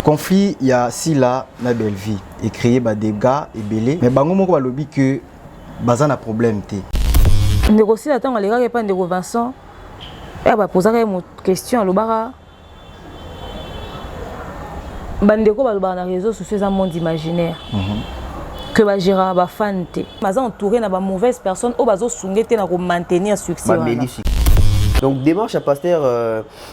Conflit, il y a Sila na belle vie et créer des dégâts et belé. Mais bango moko balobi que bazan a problème té. Négocier attends les gars pas de Vincent. Eh bah poser une question le bara. Bandeko balobana na réseaux sociaux un monde imaginaire. Que ba gira ba fante. Bazan entouré na ba mauvaise personne au bazo sungete na ko maintenir succès. Donc démarche à pasteur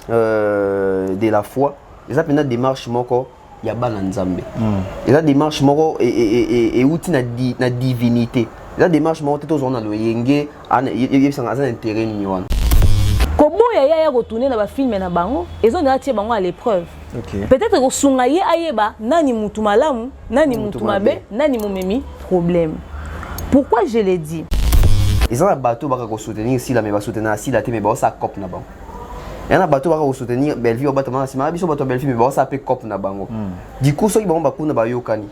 de la foi. Les appels démarche moko ya bana nzambe. Les démarche moko et outil na divinité. Les démarche moko tout on a le yenge ana yebisanga za intérêt ni wana. Kobo ya retourner na ba film na bango, ils ont acheté bango à l'épreuve. Peut-être que sungaye ayeba nani mutu malamu, nani mutu mabe, nani momemi problème. Pourquoi je l'ai dit? Ils ont un bateau pour soutenir si la mais va soutenir si la mais ça cop na bango. Il y a un bateau pour soutenir Bellevue au bateau si ma biso bateau Bellevue mais ça peut cop na bango. Du coup ceux qui vont bakuna ba yokani.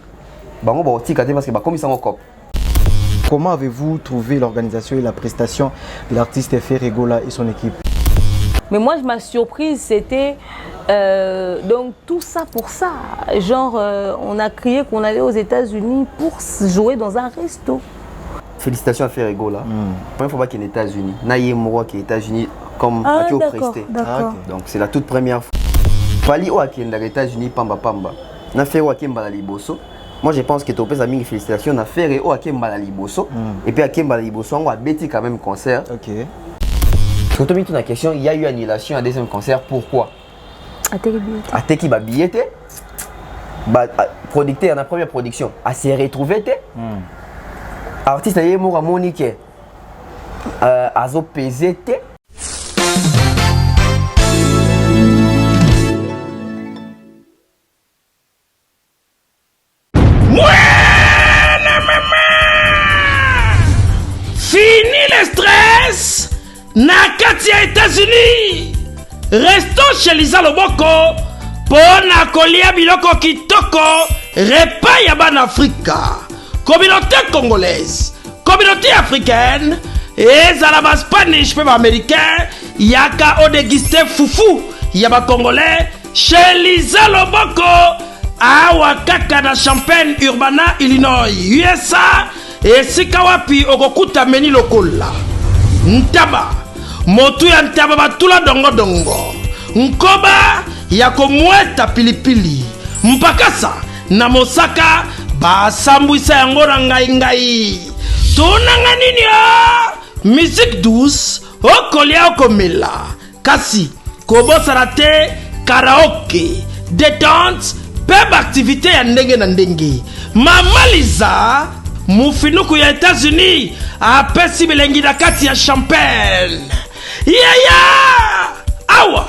Bango ba tikate parce que ba comme ça en cop. Comment avez-vous trouvé l'organisation et la prestation de l'artiste Ferregola et son équipe? Mais moi, ma surprise, c'était donc tout ça pour ça. Genre, on a crié qu'on allait aux États-Unis pour jouer dans un resto. Félicitations à Ferregola. Il ne faut pas qu'il y ait aux États-Unis. Naïe Moro qui est aux États-Unis comme Akio Presté. Donc c'est la toute première fois. Fali ou qui est aux États-Unis, Pamba Pamba. Na fait ou qui Mbala Liboso. Moi je pense que tu as mis félicitations. Na fait ou qui Mbala Liboso. Et puis à qui Mbala Liboso, on a bêti quand même concert. Quand tu as mis la question, il y a eu annulation à deuxième concert. Pourquoi? À Teki Babiete, producteur dans la première production, à se retrouver. Artiste à Moura Monique, à zo pesete. Fini le stress! Nakati ya États-Unis, restons chez Lisa Loboko pour na kolia biloko kitoko repas ya ban Afrika. Communauté congolaise, communauté africaine, et zalaba Spanish pe américain, yaka o déguster foufou yaba congolais chez Lisa Loboko awa kaka na Champaign Urbana Illinois USA et sikawapi okokuta meni lokola ntaba motu ya ntaba batula dongo dongo nkoba ya komweta pilipili mpakasa na mosaka basambwisa yango na ngai tonanga nini musique douce okolia okomela kasi kobosana te karaoke détente peb activité ya ndenge na ndenge Mama Liza mufinuku ya États-Unis apesi bilengi na kati ya Champagne. Awa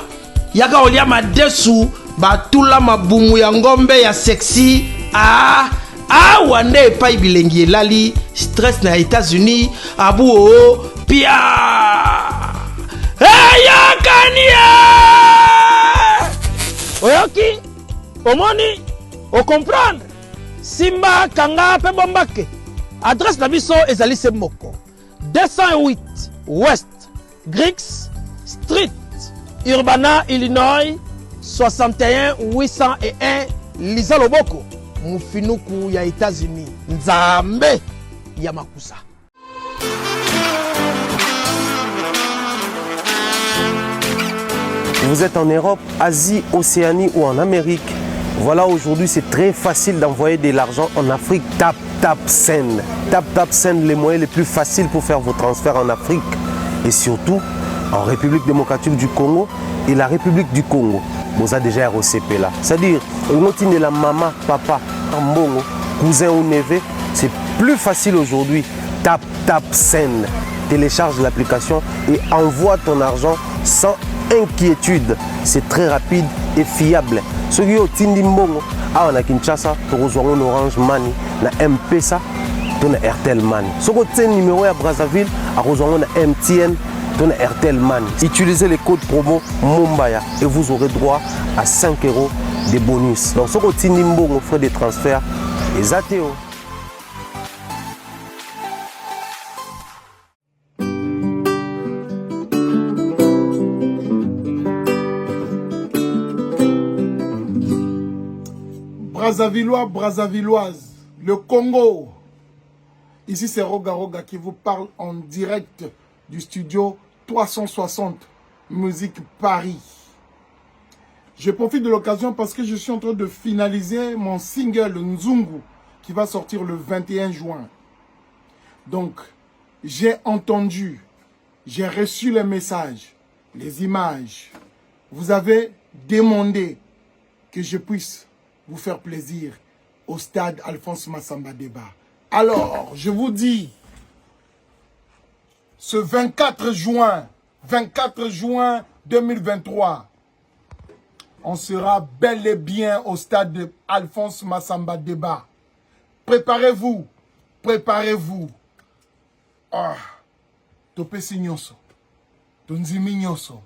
yaka olia madesu batula mabumu ya ngombe ya sexy awa nde epai bilengi elali stress na États-Unis abu pia yakania oyoki omoni o comprendre simba kanga pe bombake. Adresse la biso ezali se moko 208 West Griggs Street Urbana Illinois 61 801 Lisa Loboko mufinuku ya États-Unis nzambe ya makusa. Vous êtes en Europe, Asie, Océanie ou en Amérique. Voilà, aujourd'hui c'est très facile d'envoyer de l'argent en Afrique. Tap Send. Tap Send, les moyens les plus faciles pour faire vos transferts en Afrique et surtout en République démocratique du Congo et la République du Congo. Vous avez déjà ROCP là. C'est-à-dire, on la maman, papa, mbongo, cousin ou neveu, c'est plus facile aujourd'hui. Tap Send. Télécharge l'application et envoie ton argent sans inquiétude. C'est très rapide et fiable. Ceux qui ont Tindi Mbongo, on a Kinshasa, on a Orange Money, on a M-Pesa, on a Airtel Money. Ceux qui ont numéro à Brazzaville, on a MTN, on a Airtel Money. Utilisez les codes promo Mumbaya et vous aurez droit à 5 € de bonus. Donc ceux qui ont Tindi Mbongo, frais de transfert, les ATO. Brazzavillois, Brazzavilloises, le Congo. Ici, c'est Roga Roga qui vous parle en direct du studio 360 Musique Paris. Je profite de l'occasion parce que je suis en train de finaliser mon single Nzungu qui va sortir le 21 juin. Donc, j'ai entendu, j'ai reçu les messages, les images. Vous avez demandé que je puisse vous faire plaisir au stade Alphonse Massamba Débat. Alors, je vous dis, ce 24 juin 2023, on sera bel et bien au stade de Alphonse Massamba Débat. Préparez-vous, préparez-vous. Ah, topé signoso, tonzimi nyoso.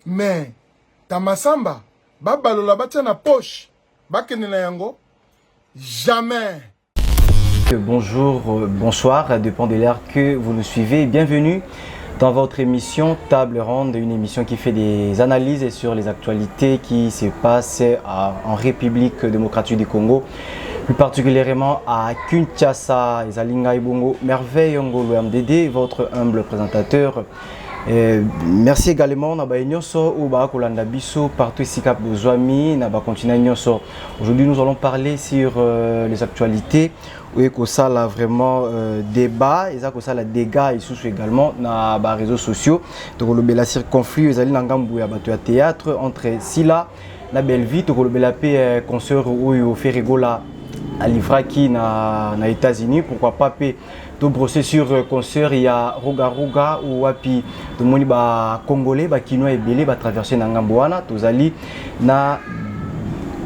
Mais, ta Massamba, babalola batia na poche, bakenela yango, jamais. Bonjour, bonsoir, dépend de l'heure que vous nous suivez. Bienvenue dans votre émission Table Ronde, une émission qui fait des analyses sur les actualités qui se passent en République démocratique du Congo, plus particulièrement à Kinshasa. Ezalinga Ibongo, Merveille Ngolo MDD, votre humble présentateur. Merci également Naba Nyoso ou Ba Kolanda Biso partout ici Cap Bozwami Naba continue Nyoso. Aujourd'hui nous allons parler sur les actualités. Oui, que ça là vraiment débat et ça que ça la dégâts et sous également na ba réseaux sociaux. Donc le bela conflit ezali na ngambu ya bato ya théâtre entre Sila na Belleville to le bela pe concert ou Ferregola à Livraki na États-Unis, pourquoi pas pe to brosser sur concert il y a Roga Roga ou wapi to moni ba congolais ba kinois ebele ba traverser na ngambu wana tozali na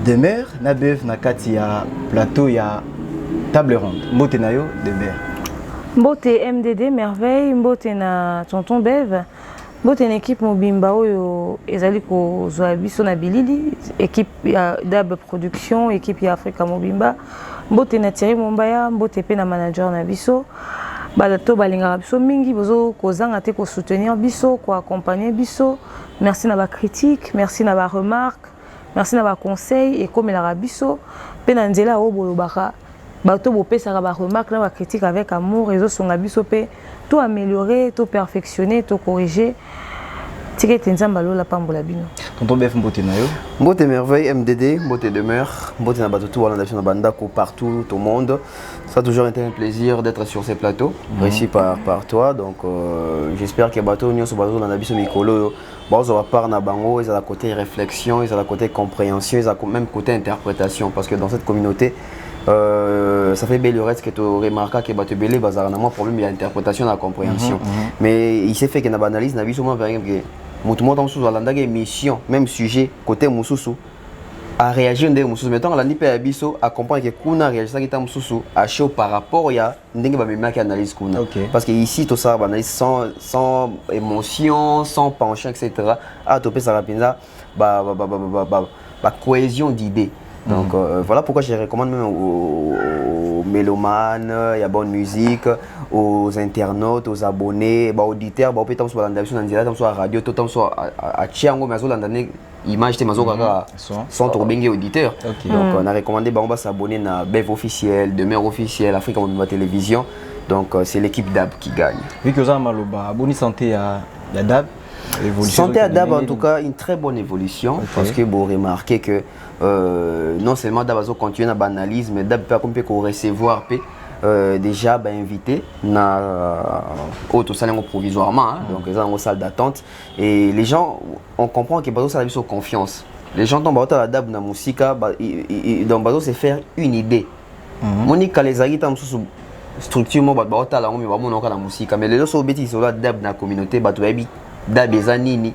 demeure na beuf na kati ya plateau ya Table Ronde. Mbote na yo demeure. Mbote MDD Merveille, mbote na tonton Bev. Mbote na équipe mobimba oyo ezali ko zwa biso na bilili, équipe ya Dab Production, équipe ya Africa Mobimba. Mbote na Thierry Mombaya, mbote pe na manager na biso. Balato balinga biso mingi bozo kozanga te ko soutenir biso, ko accompagner biso. Merci na ba critique, merci na ba remarque, merci na ba conseil et comme la biso pe na nzela o bolobaka. Bato bopesaka ba remarque na ba critique avec amour, réseau songa biso pe tout améliorer, tout perfectionner, tout corriger. Tikete nzamba lola pambola bino. Tonton Bef mbote na yo. Mbote Merveille MDD, mbote Demeure, mbote na bato tout wala na bandako partout au monde. Ça a toujours été un plaisir d'être sur ces plateaux, réussi par toi. Donc j'espère que bato nyoso bato na biso mikolo bazo va par na bango, ils ont la côté réflexion, ils ont la côté compréhension, ils ont même côté interprétation parce que dans cette communauté ça fait belle reste que tu remarques que bato belé bazar na moi problème il y a interprétation la compréhension. Mais il s'est fait que na analyse na biso moi par exemple que mutumo dans sous alanda que mission même sujet côté mususu a réagir ndenge mususu mettons la nipe ya biso a comprendre que kuna réagir ça qui ta mususu a chaud par rapport ya ndenge ba mema qui analyse kuna parce que ici tout ça analyse sans émotion sans penchant etc. a topé ça rapidement ba cohésion d'idées. Donc voilà pourquoi je recommande même aux mélomanes, il y a bonne musique, aux internautes, aux abonnés, aux auditeurs, aux gens qui sont à la radio, tout le temps à Tchiango, mais image sont tombés auditeurs. Donc on a recommandé de s'abonner à Bev officiel, Demeure officiel, Africa Mobimba Télévision. Donc c'est l'équipe DAB qui gagne. Vu que vous avez bonne santé à DAB. Santé à DAB en tout cas une très bonne évolution parce que vous remarquez que non seulement DAB va continuer à analyse mais DAB peut recevoir déjà invité na auto salon provisoirement donc ils ont une salle d'attente et les gens on comprend que bazo ça a confiance les gens tombent à la DAB na musica donc bazo c'est faire une idée Monique les agita mususu structure mo ba ta la ngomi ba mona ka la musica mais les autres bêtises sur la DAB na communauté ba to yebi DAB zanini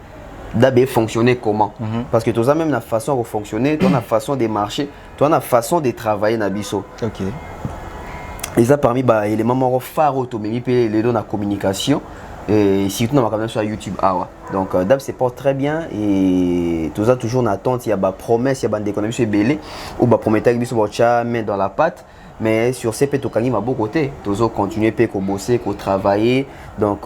DAB fonctionner comment parce que tu as même la façon de fonctionner tu as la façon de marcher tu as la façon de travailler na biso et ça parmi les éléments phares autonomie et les dons de communication et surtout dans ma sur YouTube donc DAB se porte très bien et tout ça toujours en attente il y a des promesses il y a des économies sur belé ou des promesses que biso va mettre dans la pâte. Mais sur ces pétokani à beau côté, toujours continuer à bosser, à travailler. Donc,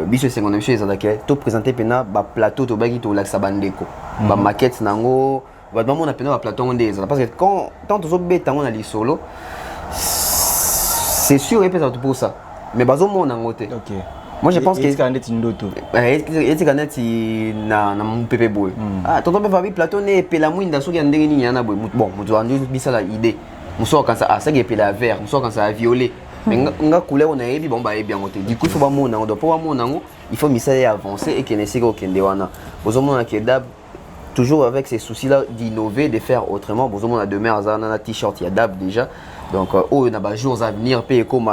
biso c'est une chose à laquelle tout présenter pena ba plateau to bagi to lac sabandeko. Ba maquette nango, on a un plateau parce que quand on a les solo, c'est sûr et peut-être pour ça. Mais bazo mon en côté. OK. Moi je pense que est-ce qu'il ndoto. Est-ce na mon pépé boy. Ah tonton be fabi plateau ne pe la mwinda so ndenge ni yana boy. Bon, mutu andi bisala idée. Muso quand ça ça pe la vert, muso quand ça violet. Mais nga couleur on a ebi bon ba ebi en côté. Du coup il faut ba mon on doit pas mon il faut misala avancer et qu'il n'essaie aucun de wana. Bozo mon qui dab toujours avec ces soucis-là d'innover, de faire autrement. Bon, on a demain, on a un t-shirt, il y a DAB déjà. Donc, on a des jours à venir, payer comme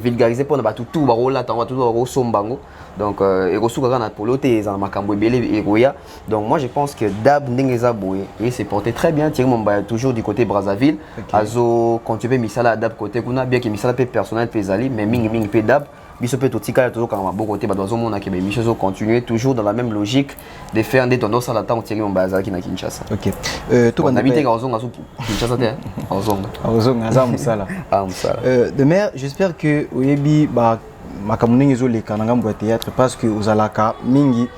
vulgariser pour nous tout là, on va tout au sombango. Donc, et aussi quand on a pour l'autre, ils ont macambo belé et goya. Donc, moi je pense que DAB n'engeza boy et c'est porté très bien. Thierry Mamba toujours du côté Brazzaville. Azo quand tu veux misala DAB côté kuna bien que misala peut personnel peut zali, mais ming peut DAB. Biso peut aussi toujours quand on va beaucoup côté badozo mon a que mes choses continuer toujours dans la même logique de faire des tendances à la temps Thierry Mamba qui na Kinshasa. OK. Tout on habite en zone Kinshasa t'es en zone. En zone à Msala. Ah Msala. Demain, j'espère que oyebi ba makamuningi zo le kananga mbo théâtre parce que ozalaka mingi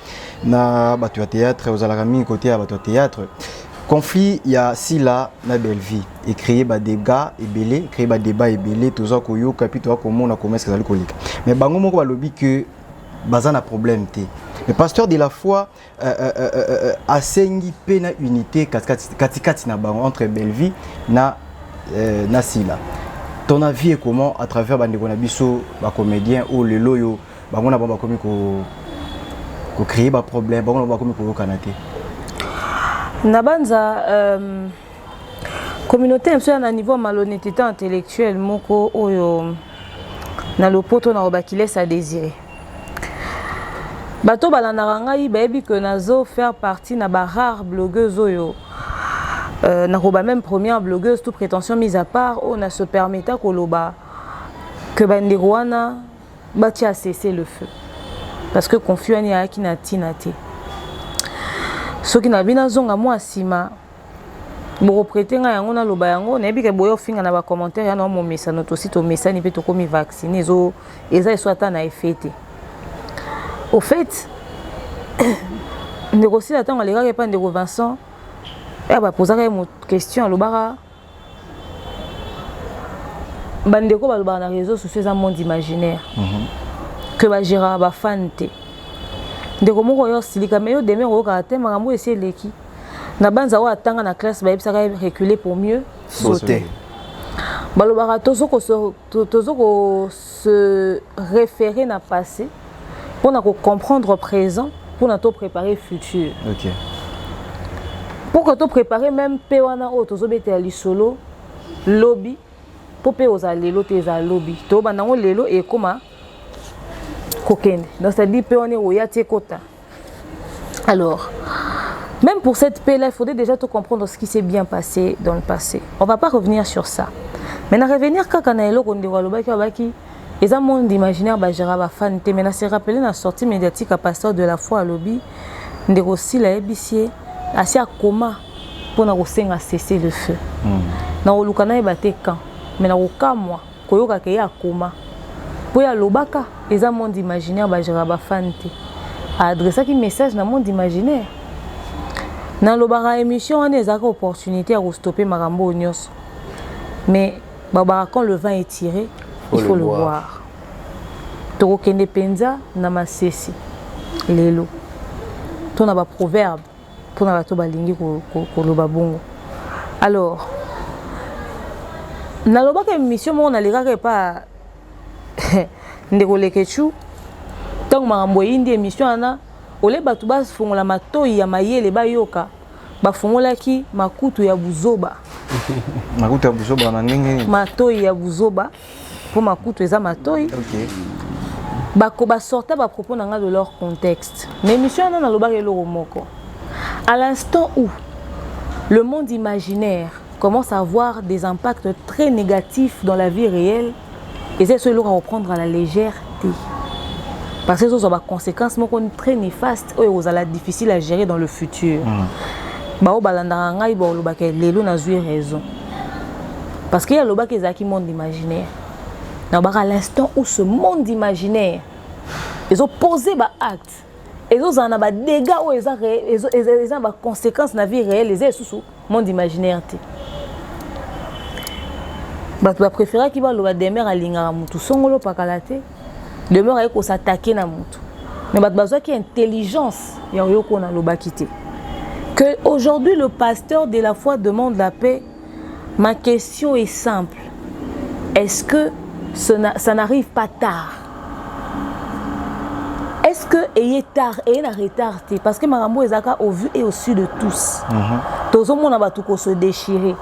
na batu théâtre ozalaka mingi côté à batu théâtre. Conflit il y a si là na belle vie et créer ba dégâts et belé créer ba débat et belé toza ko yo capito ko mona commerce que alcoolique mais bango moko ba lobi que bazana problème té le pasteur de la foi asengi pe na unité katikati na bango entre belle vie na sila. Ton avis est comment à travers bande ko na biso ba comédien ou le loyo bango na ba komi ko créer ba problème bango na ba komi ko kanaté. Nabanza communauté à un niveau malhonnêteté intellectuelle moko oyo na lopoto na oba qui laisse à désirer. Bato balanaranga yi baebi que nazo faire partie na ba rare blogueuse oyo na roba même première blogueuse toute prétention mise à part on a se permettait koloba que banderoana bati a cessé le feu parce que confuani a ki na tinate. Ce qui n'a pas zonga moi sima bo prêter nga yango na loba yango na bike boyo finga na ba commentaire ya na mo message notre site au message ni peto komi vacciner zo eza soit na effet. Au fait négocier attend les gars pas de Vincent et ba poser une question à lobara bandeko ba lobara na réseaux sociaux un monde imaginaire que ba gérera ba fante de comment on silika mais demain on va te marambo essayer leki na banza wa tanga na classe ba yebisa reculer pour mieux sauter balobara tozoko se référer na passé pour na comprendre présent pour na to préparer futur. OK. Pour que to préparer même pe wana o tozobete ali solo lobby pour pe ozalelo teza lobby to banango lelo e koma donc c'est-à-dire que alors même pour cette paix là il faudrait déjà tout comprendre ce qui s'est bien passé dans le passé. On va pas revenir sur ça mais na revenir quand on est là on dit les monde imaginaire ba gérera ba fan mais na se rappeler la sortie médiatique à pasteur de la foi à lobby ndeko aussi la ébicier assez à coma pour na kosenga cesser le feu na olukana ebate quand mais na kokamwa koyoka ke ya coma pour ya lobaka les monde imaginaire ba gérera ba fan a adresser qui message dans monde imaginaire na lobara émission on ezaka opportunité à stopper marambo nyos mais baba quand le vent est tiré il faut le voir. Toko kende penza na masesi lelo. Tona ba proverbe pour na bato balingi ko loba bongo. Alors na loba ke mission mo na leka pas ndeko lekechu tant marambo yindi émission ana ole bato ba fungola matoyi ya mayele ba yoka ba fungola ki makutu ya buzoba. Makutu ya buzoba na ndenge matoyi ya buzoba pour makutu eza matoyi. OK. Ba sorta ba propos nanga de leur contexte. Mais mission na loba ke loro moko. À l'instant où le monde imaginaire commence à avoir des impacts très négatifs dans la vie réelle, et c'est ce à reprendre à la légèreté. Parce que ça a des conséquences très néfastes et ça va être difficile à gérer dans le futur. Bao balanda ngai bo loba ke lelo na zui raison. Parce qu'il y a loba ke zaki monde imaginaire. À l'instant où ce monde imaginaire, ils ont posé des actes Et autres en a des dégâts ou ils ont des conséquences dans la vie réelle, les sous monde imaginaire. Bah tu vas préférer qu'il va le demeure à l'ingara mutu songolo pakalate demeure avec s'attaquer na mutu. Mais bah besoin qu'il y ait intelligence ya yoko na lo bakité. Que aujourd'hui le pasteur de la foi demande la paix. Ma question est simple. Est-ce que ça n'arrive pas tard? Est-ce que ayez tard et na retardé parce que Marambo ezaka au vu et au su de tous. Tous au monde a tout se déchirer.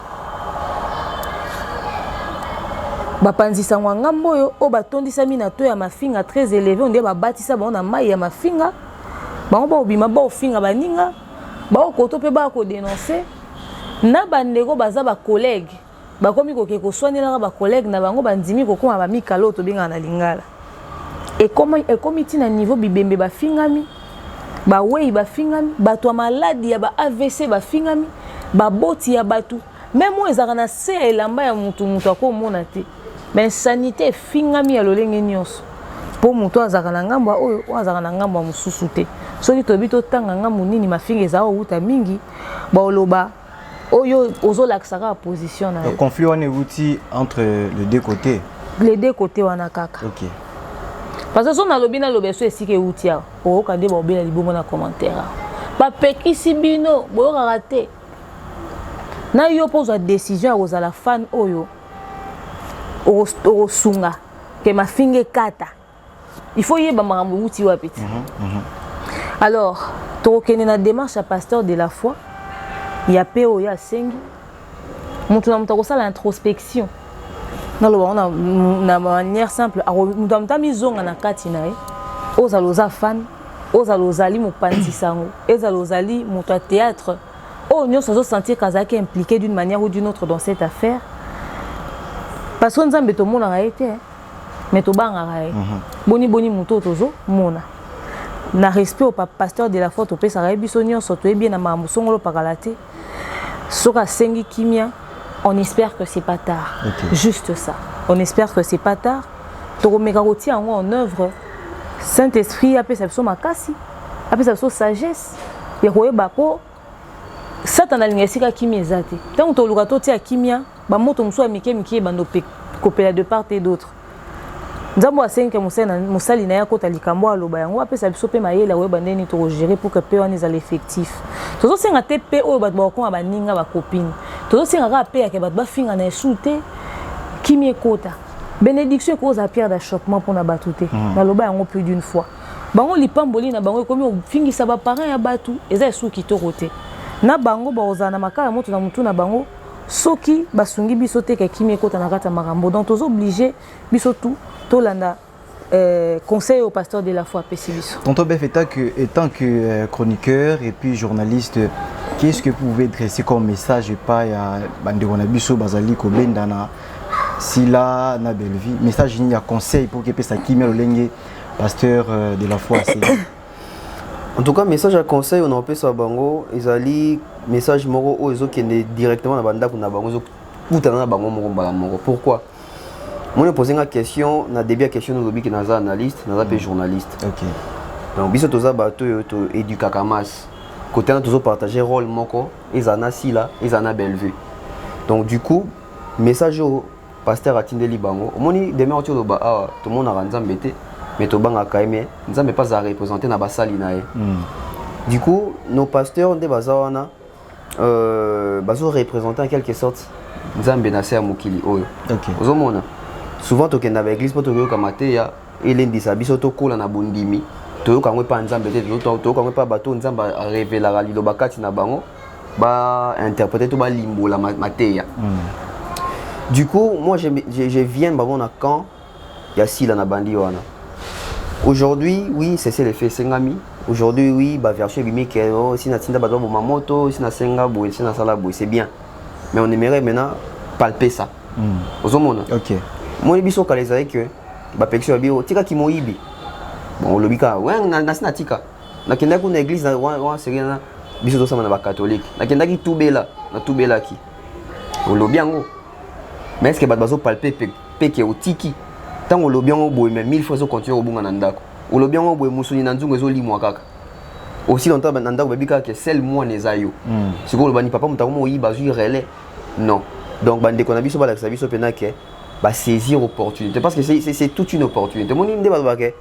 Bapanzisa ngambo yo o batondisa mina to ya mafinga très élevé on dit ba batisa ba na mai ya mafinga. Ba on ba obima ba ofinga baninga. Ba okoto pe ba ko dénoncer. Na bandeko baza ba collègue. Ba komi ko ke ko soanela ba collègue na bango bandimi ko koma ba mikalo to binga na lingala. Et comment et comité na niveau bibembe ba fingami ba wei ba fingami ba to maladi ya ba AVC ba fingami ba boti ya batu même moi ezaka na se elamba ya mutu akomona te mais sanité fingami ya lolenge nyonso po mutu azaka na ngambo oyo azaka na ngambo mususu te soki tobi to tanga ngambo nini mafinga ezaka uta mingi ba oloba oyo ozolakisaka position na le conflit on est outil entre les deux côtés wana kaka. OK. Parce que si on a lobby na lobeso esike outia o kande ba obela libomo na commentaire ba pekisi bino bo raté na yo pose la décision aux la fan oyo o sunga que ma finge kata il faut yeba marambo outi wa petit. Alors to kene na démarche à pasteur de la foi ya peo ya sengi mutu na mutako sala introspection. Na lo na manière simple nous avons mis zonga na kati na ozaloza fan ozalozali mopanzi sango ezalozali moto à théâtre oh nous sommes sentir kazaki impliqué d'une manière ou d'une autre dans cette affaire parce que nzambe to mona raité mais to banga raé boni moto tozo mona na respect au pasteur de la foi to pesa raé biso nyonso to bien na mambo songolo pakalate soka sengi kimia. On espère que c'est pas tard. Okay. Juste ça. On espère que c'est pas tard. Toromekagoti en œuvre. Saint-Esprit appelle ça makasi. Appelle ça sagesse. Yeroe bapo. Satan alinyesika kimezate. Tant to lukato ti akimia, ba moto mso amike miki bando pe kopela de part et d'autre. Nzambo asenke musali na yako talikambo aloba yango appelle ça biso pe mayela we bandeni to gérer pour que pe on les effectifs. Tozo senga te pe o ba ko ba ninga ba copine. Tozo senga ka pe ya ke ba finga na souté kimi ekota. Bénédiction cause à pierre d'achoppement pour na batute. Na loba yango plus d'une fois. Bango lipamboli na bango komi fingi sa ba parent ya batu eza sou ki to roté. Na bango ba ozana makala moto na mutu na bango soki basungi biso te ke kimi ekota na kata marambo. Donc tozo obligé biso tout Tolanda conseil au pasteur de la foi Pessibiso. Tonton Bef, étant que chroniqueur et puis journaliste, qu'est-ce que vous pouvez dresser comme message pas à Banderonabiso Bazali Kobendana Sila na Belvi message il y a conseil pour que ça qui met le pasteur de la foi En tout cas message à conseil on appelle ça bango ezali message moro o ezo kende directement na banda kuna bango zo kutana bango moko mbala moko. Pourquoi? Moi, je pose une question, je début question nous que nous analyste, nous sommes journaliste. OK. Donc biso toza bato to éducakamas. Côté on toujours partager rôle moko, ezana sila, ezana Bellevue. Donc du coup, message au pasteur Atindeli bango. Moni demain tu loba ah tout le monde a nzambe te, mais to banga kaime, nzambe pas à représenter na basali na ye. Du coup, nos pasteurs de bazawana bazo représenter en quelque sorte nzambe na se mokili oyo. OK. Ozomona. Souvent tu kenda ba église poto yo kamate ya elendisa biso to kola na bondimi to kangwe pa nzambe te to kangwe pa bato nzamba révéler liloba kati na bango ba interpréter to ba limbola mateya. Du coup moi je viens ba na camp ya sila na bandi wana. Aujourd'hui oui c'est le fait sengami. Aujourd'hui oui ba version bimike si na tinda ba do moto si na senga boy si na sala boy c'est bien. Mais on aimerait maintenant palper ça. Ozomona. OK. Moi biso kaleza que ba pection bio tika ki moyibi bon lobika ouais na tika na kenda ku na église na wa serena biso to sama na ba catholique na kenda ki tubela na tubela ki olobiango mais est-ce que ba bazo palper peke otiki tant olobiango boy mais 1000 fois zo continuer obunga na ndako olobiango boy musuni na nzungu ezo limwa kaka aussi longtemps nanda babika que seul moi nezayo c'est quoi le bani papa mutako mo yiba zu relais non donc bande qu'on a biso ba la biso pena que ba saisir opportunité parce que c'est toute une opportunité mon inde ba que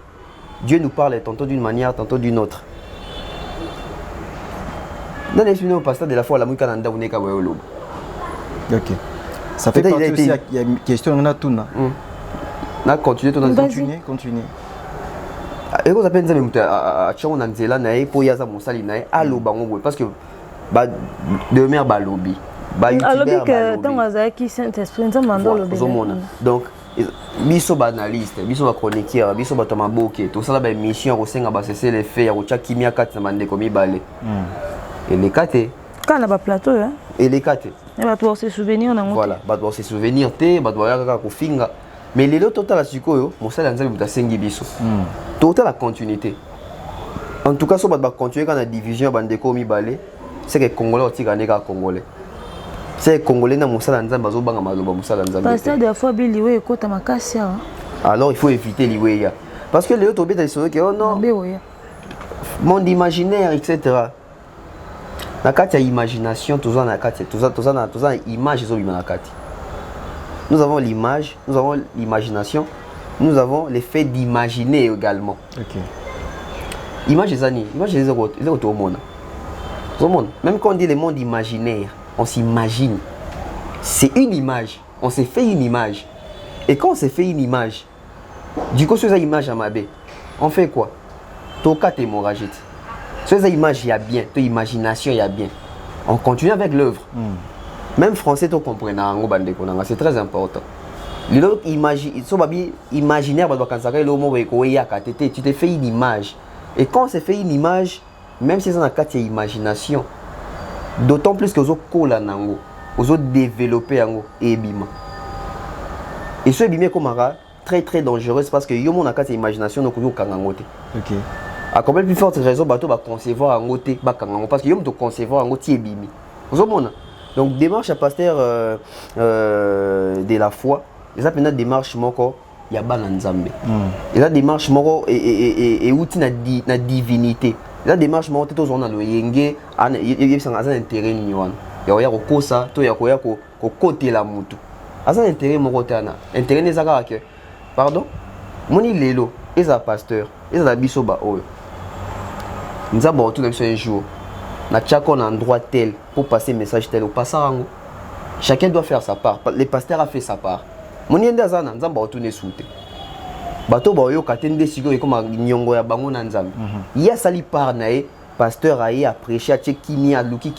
Dieu nous parle tantôt d'une manière tantôt d'une autre dans les films au pasteur de la foi la muka nanda uneka ba yolo OK ça fait partie aussi il y a une question on a tout na continuer continuer et vous appelez nzambe muta a tchon na nzela na e po yaza mosali na e aloba ngo parce que ba de mer ba lobby ba youtuber que tant azaki Saint-Esprit nzambe ndo lobby donc biso ba analyste biso ba chroniqueur biso ba tamaboke to sala ba émission ko senga ba cesser les faits ya ko tcha kimia kati na bande ko mibale et les kate kana ba plateau hein et les kate et ba to se souvenir na ngo voilà ba to se souvenir te ba to ya ka ko finga mais les autres total sikoyo mosala nzambe muta sengi biso total la continuité en tout cas so ba continuer quand la division bande ko mibale c'est que congolais otika neka congolais c'est congolais na mosala nzambe bazo banga maloba mosala nzambe pasteur de fois biliwe ekota makasi alors il faut éviter liweya parce que les autres obéta sont que oh non monde imaginaire etc na kati ya imagination toujours na kati toujours na image zo bima na kati. Nous avons l'image, nous avons l'imagination, nous avons le fait d'imaginer également. OK. Image des années, image des autres monde. Même quand on dit le monde imaginaire, on s'imagine. C'est une image, on s'est fait une image. Et quand on s'est fait une image, du coup sur cette image à Mabé, on fait quoi? Toka t'hémorragie. Sur cette image il y a bien, ton imagination il y a bien. On continue avec l'œuvre. Même français, tu comprends, c'est très important. L'autre imaginaire, tu te fais une image. Et quand on se fait une image, même si c'est dans la carte imagination, d'autant plus que vous avez développé et bima. Et ce bima comme très très dangereux parce que vous avez une imagination donc vous avez OK. À combien plus forte raison bateau va concevoir en côté parce que vous avez concevoir en côté bimi. Vous avez donc démarche à pasteur de la foi, ils appellent démarche moko ya bana nzambe. Ils a démarche moko et outil na divinité. Ils a démarche moko tout on a le yenge ana yebisanga za intérêt ni wana. Ya ko kosa to ya ko côté la mutu. Asa intérêt moko tana. Intérêt nezaka que pardon. Moni lelo, ils a pasteur, ils a biso ba oyo. Nzamba tout un jour. Na chacun un endroit tel pour passer message tel au passarango. Chacun doit faire sa part. Le pasteur a fait sa part. Mon yende azana nzamba otune soute. Bato ba yo katende sigo e comme nyongo ya bango na nzambe. Ya sali part nae pasteur a prêché à kimia luki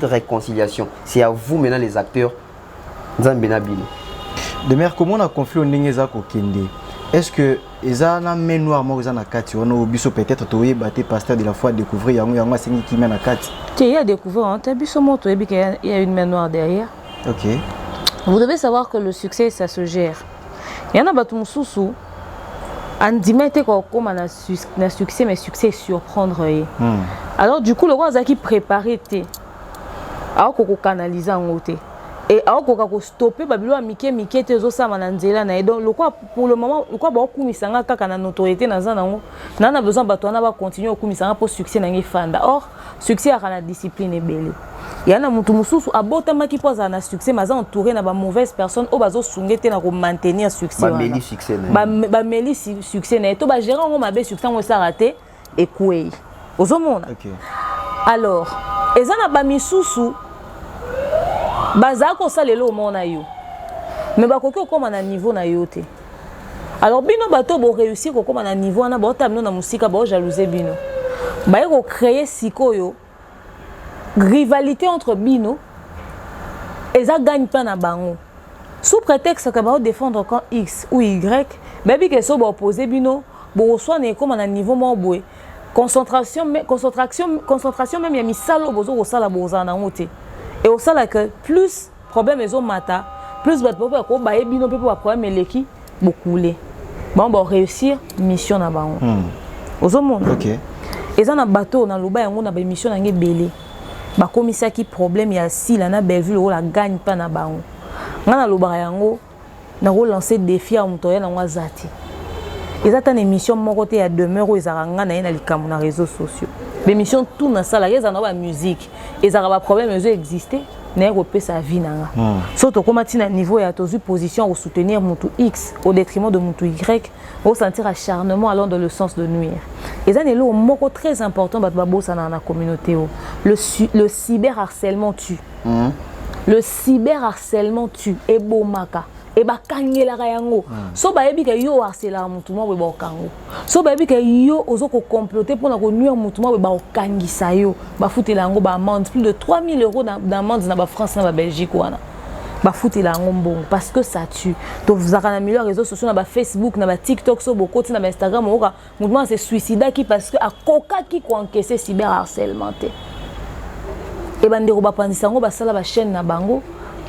réconciliation. C'est à vous maintenant les acteurs nzambe na bino. De mer comment on a confié au ndengeza ko kende. Est-ce que eza na menoir mo eza na kati on a biso peut-être toye baté pasteur de la foi découvrir yango asengi kimia na kati. Tu as découvert on t'a biso moto et qu'il y a une menoir derrière. OK. Vous devez savoir que le succès ça se gère. Il y en a bato mususu andimete ko comme na succès mais succès surprendre. Alors du coup le roi Zaki préparé té. Alors ko canaliser en côté. Et alors qu'on a stoppé babilo amike te zo sama na nzela na donc le quoi pour le moment le quoi ba okumisanga kaka na notoriété na zanango na besoin bato na ba continuer okumisanga pour succès na ngefanda. Or succès a la discipline ebele. Yana mutu mususu abotama ki poza na succès maza entouré na ba mauvaise personne o bazo sungete na ko maintenir succès ba meli succès na ba meli succès na to ba gérer ngo mabe succès ngo sa raté et koué ozomona. OK. Alors ezana ba misusu bazako salelo mona yo mais bakoki okoma na niveau na yo te. Alors bino bato bo réussir kokoma na niveau na ba tamino na musika ba jalouser bino ba ko créer sikoyo rivalité entre bino et ça gagne pas na bango sous prétexte que ba défendre quand X ou Y baby que so ba opposer bino bo soit na koma na niveau mo boé concentration même ya misalo bozo ko sala boza na ngote. Et au sein que plus problème est au matin, plus de problème bino pour problème eleki beaucoup les. Bon bon réussir mission na bango. Aux monde. OK. Et ça na bateau na loba yango na ba mission na ngebele. Ba komisa ki problème ya si la na Belleville la gagne pas na bango. Ngana loba yango na relancer défi à mutoya na ngazati. Et ça ta émission moko te ya demeure ezaranga na likambo na réseaux sociaux. L'émission tout dans ça, ils ont une musique. Ils ont un problème, ils existent. N'a pas sa vie nanga. Surtout comme à niveau et à toute position au soutenir Moutou X au détriment de Moutou Y, au sentir acharnement allant dans le sens de nuire. Et ça c'est le mot très important dans la communauté. Le cyberharcèlement tue. Le cyberharcèlement tue. Et beau maka. Et ba kangela yango. So ba yebi ke yo harcela mutu mo ba kango. So ba yebi ke yo ozo ko comploter pour na ko nuire mutu mo ba kangisa yo. Ba foutela yango ba amende plus de 3000 € d'amende na ba France na ba Belgique wana. Ba foutela yango mbongo parce que ça tue. Donc vous avez mis les réseaux sociaux na ba Facebook na ba TikTok so beaucoup na ba Instagram oka mutu se suicida qui parce que a coca qui ko encaisser cyberharcèlement. Et bandeko ba pandisa ngo ba sala ba chaîne na bango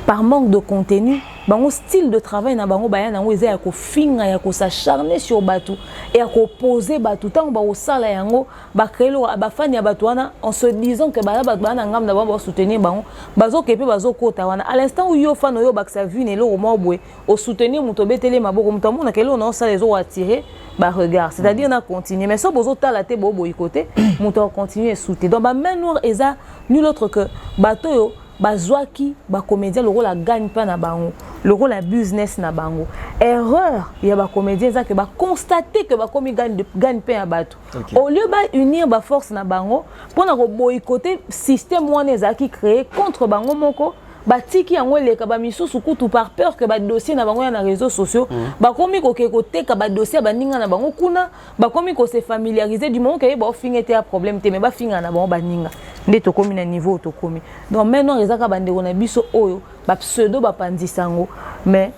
par manque de contenu. Bango style de travail na bango baya nango eza ya ko finga ya ko s'acharner sur batou et à ko poser batou tant ba osala yango ba créer ba fani ya batou wana en se disant que ba bana ngam na ba soutenir bango bazo kepe bazo kota wana à l'instant où yo fan yo ba que ça vu ne lo mo boye au soutenir muto betele maboko muto mona ke lo na osala les os attirer ba regard c'est-à-dire na continuer mais so bozo tala te bo boy côté muto continuer et soutenir donc ba main noire eza nul autre que bato yo bazwaki ba comédien le rôle la gagne pas na bango le rôle la business na bango erreur il y a ba comédien ça que ba constater que ba komi gagne pas à bateau au lieu ba unir ba force na bango pour na boycotter système wana ezaki créé contre bango moko batiki yango leka ba misusu kutu par peur que ba dossier na bango na réseaux sociaux ba komi ko côté ka ba dossier ba ninga na bango kuna ba komi ko se familiariser du moment que ba finga était un problème te mais ba finga na bango ba ninga nde to komi na niveau to komi donc maintenant ezaka ba ndeko na biso oyo ba pseudo ba pandisango mais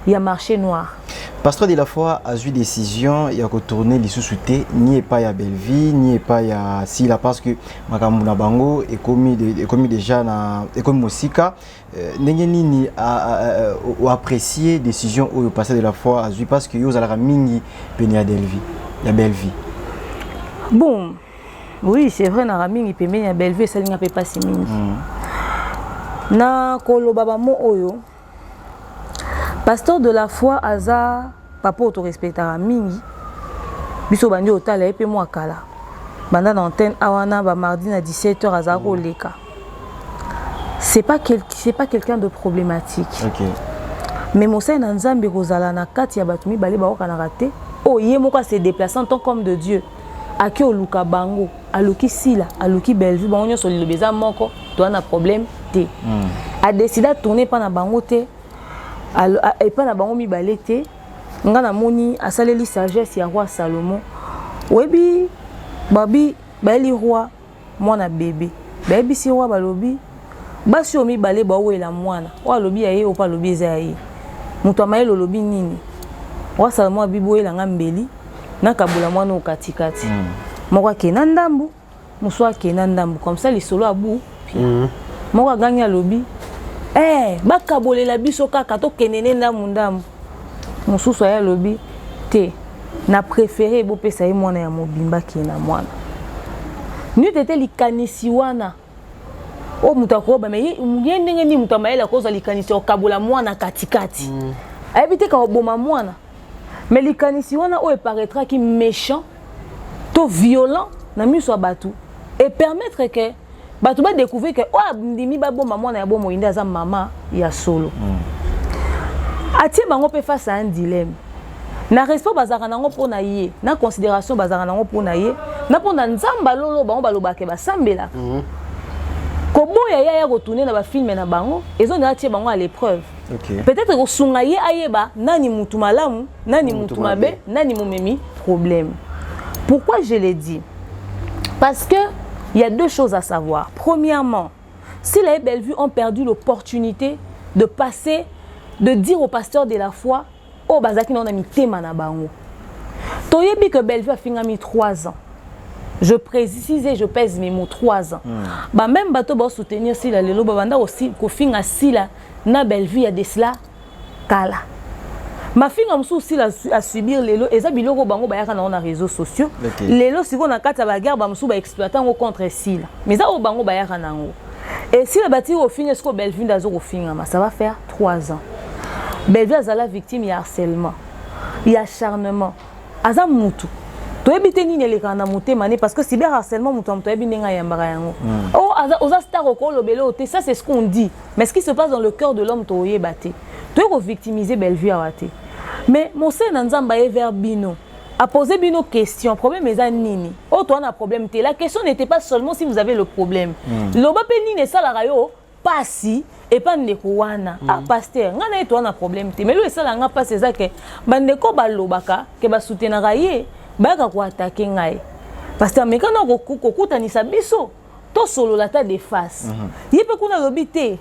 il y a marché noir. Pasteur de la foi a eu décision il y a retourner les sous-soutés ni pas ya Belleville ni pas ya Sila parce que makamuna bango et commis déjà na et comme musika ndenge nini a apprécier décision au pasteur de la foi a eu parce que yo zalaka mingi penia Belleville ya Belleville. Bon oui c'est vrai na ramingi penia Belleville ça linga pe pas si mingi. Na koloba ba mo oyo pasteur de la foi aza papa auto respectera mingi biso bandi otala epe moi kala banda na antenne awana ba mardi na 17h aza ko leka c'est pas quelqu'un de problématique. OK. Mais Mosé na Nzambe kozala na kati ya batumi bale ba okana raté oh ye moko se déplacer en tant qu'homme de Dieu aki oluka bango aluki Sila aluki Belleville bango nyoso lobeza moko to na problème te a décidé de tourner pas na bango te et pas na bango mibale te nga na moni asaleli sagesse ya roi Salomon webi babi bali roi mwana bébé babi si roi balobi basi o mibale ba wela mwana wa lobi ya ye o pa lobi za ye muto amaelo lobi nini roi Salomon abibo ela ngambeli na kabula mwana o katikati moko akena ndambu muswa akena ndambu comme ça lisolo abu moko aganya lobi bakabolela biso kaka to kenene ndamu mususu ya lobi te na préféré bo pesa ye mwana ya mobimba ki na mwana ni tete likanisi wana o mutakoba me ye ndenge ni mutamaela koza likanisi okabola mwana katikati ayebite ka oboma mwana mais likanisi wana o paraîtra qui méchant to violent na miso batu et permettre que bato ba découvrir que oh ndimi ba bomba mwana ya bomo inda za mama ya solo atie bango pe face à un dilemme na respect bazaka nango pona ye na considération bazaka nango pona ye na pona nzamba lolo bango balobake basambela koboya ya retourner na ba film na bango ezo na atie bango à l'épreuve. Peut-être que sunga ye ayeba nani mutu malamu nani mutu mabe nani momemi problème. Pourquoi je l'ai dit? Parce que il y a deux choses à savoir. Premièrement, si les Bellevue ont perdu l'opportunité de passer, de dire au pasteur de la foi, oh bazaki non a mis tema na bango. Toyebi que Bellevue a fini 3 ans. Je précise et je pèse mes mots 3 ans. Bah même bateau ba soutenir si la lelo banda aussi ko finga si la na Bellevue ya de cela kala. Ma fille comme souci à subir lelo eza biloko bango bayaka na réseaux sociaux. Lelo siko na kata ba guerre ba msu ba exploitant contre Sila. Mais ça au bango bayaka nango. Et si la bâti au fin est-ce que Bellevue d'azo au fin ça va faire 3 ans. Bellevue azala victime il y a harcèlement. Il y a acharnement. Aza mutu. Tu es bité ni les kana monté mané parce que cyberharcèlement montant tu es bien nga yambara yango. Oh oza star au le belo ça c'est ce qu'on dit. Mais ce qui se passe dans le cœur de l'homme to yé baté. Tu es victimiser Bellevue à waté. Mais mon sœur Nanzamba est vers Bino. A posé Bino question, problème est à nini. Oh toi on a problème té. La question n'était pas seulement si vous avez le problème. Loba pe nini ça la rayo pas si et pas ndekuana. Ah pasteur, ngana toi on a problème té. Mais lui ça la nga pas c'est ça que bandeko ba lobaka que ba soutenir raye. Baka ko attaquer ngai parce que mais quand on kokuta ni sabiso to solo la ta de face yepe kuna lobité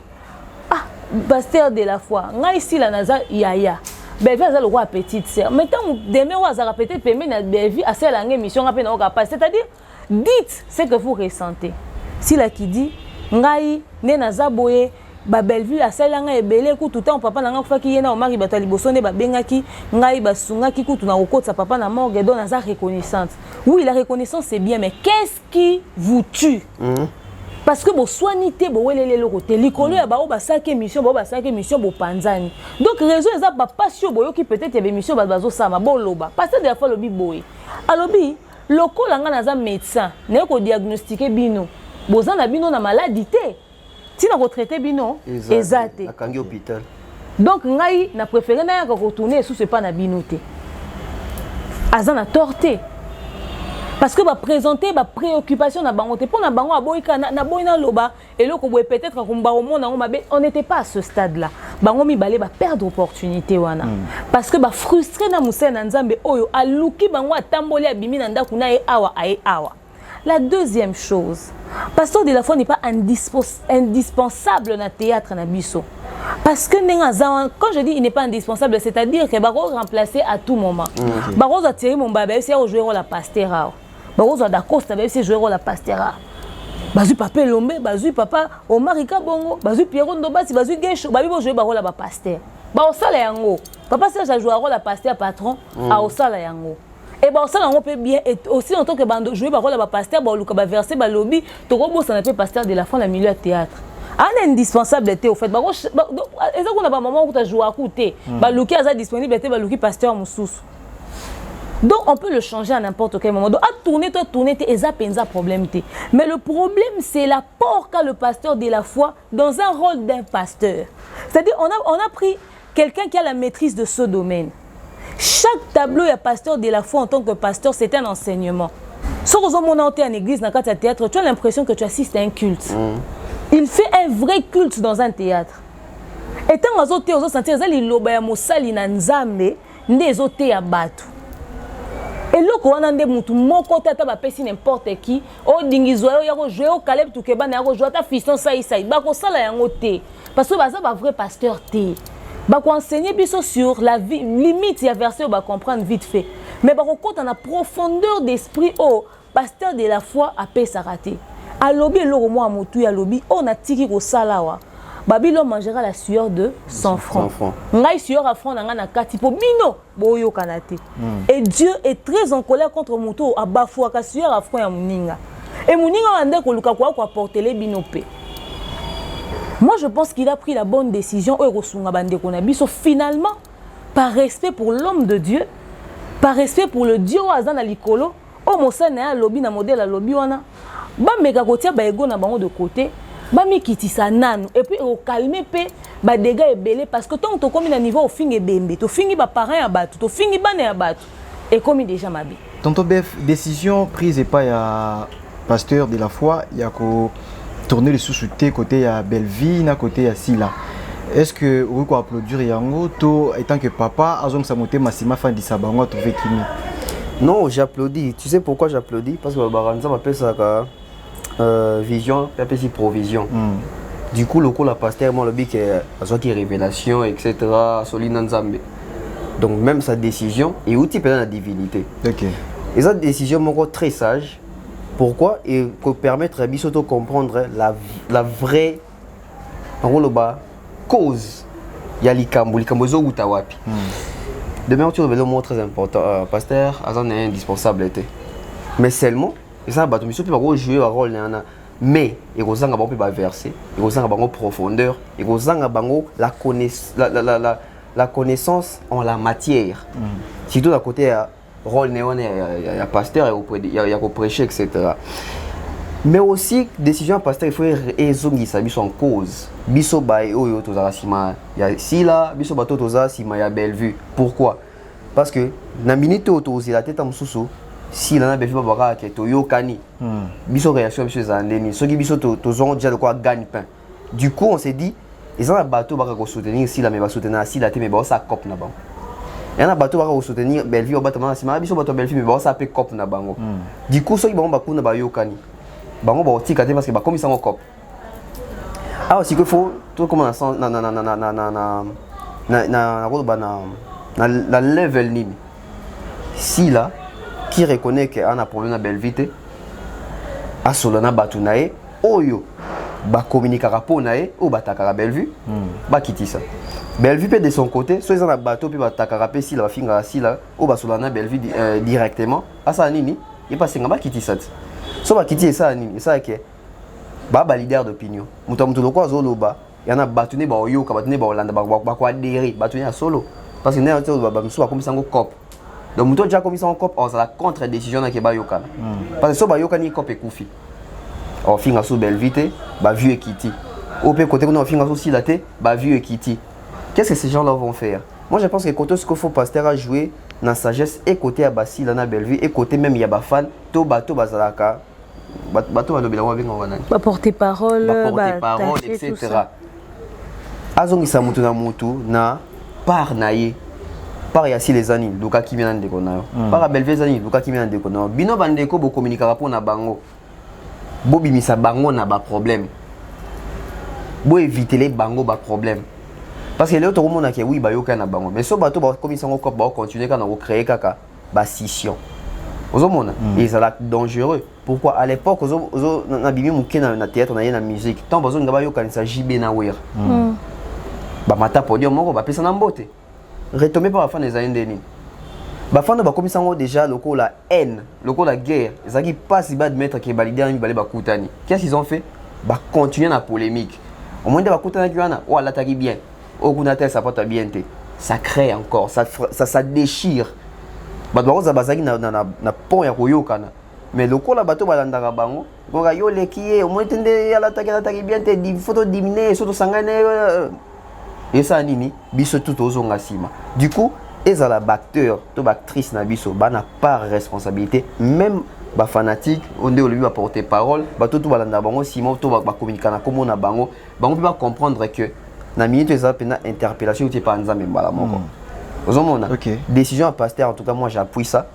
ah pasteur de la foi ngai si la naza yaya Bellevue a le roi petite sœur mais tant demain on va répéter permet na Bellevue à celle en émission à peine on capable c'est-à-dire dites ce que vous ressentez si la qui dit ngai ne naza boye ba Bellevue a celle nga ebele ku tout temps papa nanga faki yena o mari batali bosone ba bengaki ngai basungaki ku tuna okotsa papa na morgue donc naza reconnaissante oui la reconnaissance c'est bien mais qu'est-ce qui vous tue parce que bo soinité bo welele le côté likolo ya ba o ba saki émission bo panzani donc raison eza ba passion boyo qui peut-être ya émission ba bazo sama bo loba parce que de la fois lobi boy alobi lokola nga naza médecin ne ko diagnostiquer bino bozana bino na maladie té si na retraité bino exact à kangi hôpital donc ngai na préféré na yaka retourner sous ce pas na binoté azana torté parce que va présenter ba préoccupation na bango té pour na bango aboyika na boyina loba et loko boy peut-être komba au monde on n'était pas à ce stade là bango mi balé ba perdre opportunité wana parce que ba frustré na musa na nzambe oyo aluki bango atamboli abimi na ndaku na e awa ae awa. La deuxième chose, pasteur de la foi n'est pas indispensable dans le théâtre na biso. Parce que quand je dis il n'est pas indispensable, c'est-à-dire que baro remplacer à tout moment. Baro a tiré mon babé, c'est jouer rôle la pasteur. Baro a d'accord, c'est jouer rôle la pasteur. Bazu papa Lombe, bazu papa Omarika Bongo, bazu Pierrot Ndobasi, bazu Gesho, babi bo jouer rôle la pasteur. Ba osala yango. Papa c'est jouer rôle la pasteur patron, a osala yango. Et bien ça on peut bien et aussi en tant que bande jouer par rôle la pasteur ba luka ba verser ba lobby to robo ça n'appelle pasteur de la fin la milieu théâtre un indispensable était au fait ba et ça qu'on a pas moment où tu as joué à côté ba luki a disponible était ba luki pasteur moussous donc on peut le changer à n'importe quel moment donc à tourner et ça penza problème té mais le problème c'est l'apport qu'a le pasteur de la foi dans un rôle d'un pasteur c'est-à-dire on a pris quelqu'un qui a la maîtrise de ce domaine. Chaque tableau et pasteur de la foi en tant que pasteur, c'est un enseignement. Si vous êtes en église, dans un théâtre, tu as l'impression que tu assistes à un culte. Il fait un vrai culte dans un théâtre. Et tant que vous avez senti que vous et là, quand on a des gens moko tata ba pesi n'importe qui, o dingizo yo jouer au Caleb tout keba na jouer ta fiston ça ba ko sala yango te parce que ba ça ba vrai pasteur te. Bah qu'on enseigner biso sur la vie limite ya verset on va comprendre vite fait mais bah quand on a profondeur d'esprit au pasteur de la foi a paix s'arrêter à lobby le moi motu ya lobby on a tiki ko salawa babilo mangera la sueur de 100 francs ngai sueur à francs na kati po bino boyo kanate et Dieu est très en colère contre motu a bafouaka ka sueur à francs ya muninga et muninga wande ko luka ko apporter les binope. Moi, je pense qu'il a pris la bonne décision. Finalement, par respect pour l'homme de Dieu, par respect pour le Dieu Azana Likolo, oh mon sang na lobby na modèle à lobby wana, ba meka kotia ba ego na bango de côté, ba mi kitisa nanu et puis au calmer pe ba dégâts ebelé parce que tant to comme na niveau au fingi bembe, to fingi ba parents ya batu, to fingi bana ya batu et comme déjà mabe. Tonton Bef, décision prise et pas ya pasteur de la foi, ya ko tourner les sous-soutés côté à Bellevue, côté à Sila. Est-ce que vous pouvez applaudir Yango, toi, étant que papa, Azong Samote Massima fan di Sabango a trouvé Kimi? Non, j'applaudis. Tu sais pourquoi j'applaudis? Parce que le Baranza m'appelle ça vision, puis appelle ça provision. Du coup, le coup, la pasteur, moi, le but qui est révélation, etc., Solina Nzambe. Donc, même sa décision, et où tu peux la divinité. Ok. Et cette décision, moi, très sage. Pourquoi? Et pour permettre à Bissoto comprendre la vraie cause. Il y a l'ikambo zo utawapi. Demain, tu révèles un mot très important. Pasteur, Azan est indispensable. Mais seulement, et ça, tu ne peux pas jouer un rôle. Mais il y a un verset, il y a une profondeur, il y a la connaissance en la matière. Surtout à côté rôle néon il y a pasteur il y a prêcher etc. Mais aussi décision pasteur il faut ezongisa biso en cause biso ba oyo tozala sima ya sila biso bato tozala sima ya Bellevue. Pourquoi? Parce que na minute oyo tozela teta mususu sila na Bellevue babaka ke toyokani biso réaction biso ezandeni soki biso tozongo déjà de quoi gagne-pain. Du coup on s'est dit ils ont un bateau baka ko soutenir sila mais ba soutenir sila te mais ba sa cop na bango. Il y a un bateau qui va soutenir Bellevue au bateau mais biso bateau Bellevue mais ça peut cop na bango. Du coup soki bango bakuna ba yokani bango ba otikate parce que ba comme ça en cop. Ah aussi que faut tout comme na level nini. Si là qui reconnaît qu'il y a un problème na Bellevue a solana batu nae oyo ba communiquera pour nae ou batakara Bellevue ba kiti ça. Bellevue peut de son côté, soit ils ont un bateau puis batakara pe si la finga si là ou ba solana Bellevue directement. À ça nini, il passe ngaba kiti ça. So ba kiti ça nini, ça que ba leader d'opinion. Muta mutu lokwa zoloba, y en a batune ba oyo ka batune ba Hollande ba kwa adhérer, batune à solo parce que n'a pas ba mso ba comme ça ngo cop. Donc muto déjà comme ça en cop, on ça la contre décision na ke ba yoka. Parce que so ba yoka ni cop e kufi. On finga sous Bellevue ba vieux kiti. Au côté qu'on a finga sous si la té, ba vieux kiti. Qu'est-ce que ces gens-là vont faire? Moi je pense que côté ce qu'il faut pasteur à jouer dans sagesse et côté à Bassi là na Bellevue et côté même il y a ba fan to bato bazalaka bato balobela wa benga wana ba porter parole etc. Azongisa mutu na mutu na par naye par ya si les anis luka kimi na ndeko na par Bellevue anis luka kimi na ndeko na bino bandeko bo communiquera pour na bango bo bimisa bango na ba problème bo éviter les bango ba problème. Parce que les autres monde qui oui ba yoka na bango mais so bato ba comme ils sont ba continuer quand on créer kaka ba scission ozo mona et ça là dangereux. Pourquoi à l'époque ozo na bimi muke na théâtre na na musique tant bazo ngaba yoka ni sa JB na wer ba mata podium moko ba pesa na mbote retomber par la fin des années deni ba fanda ba comme ça déjà loko la haine loko la guerre ça qui passe ba admettre que ba leader ni ba ba kutani qu'est-ce qu'ils ont fait ba continuer la polémique au moins ba kutana ki wana ou la taki bien au kunatel ça porte bien té ça crée encore ça déchire ba doit za bazaki na pont ya koyokana mais loko la bateau balandaka bango ngoka yo lekié au moins tende ya la taki bien té di photo diminuer surtout sangane et ça nini biso tout ozonga sima du coup ezala acteur to actrice na biso bana pas responsabilité même ba fanatique onde olibi ba porter parole bato tout balanda bango sima to ba communiquer comme na bango peut pas comprendre que na minute ezala pena interpellation tu pas nzambe mbala moko ozomona décision à pasteur en tout cas moi j'appuie ça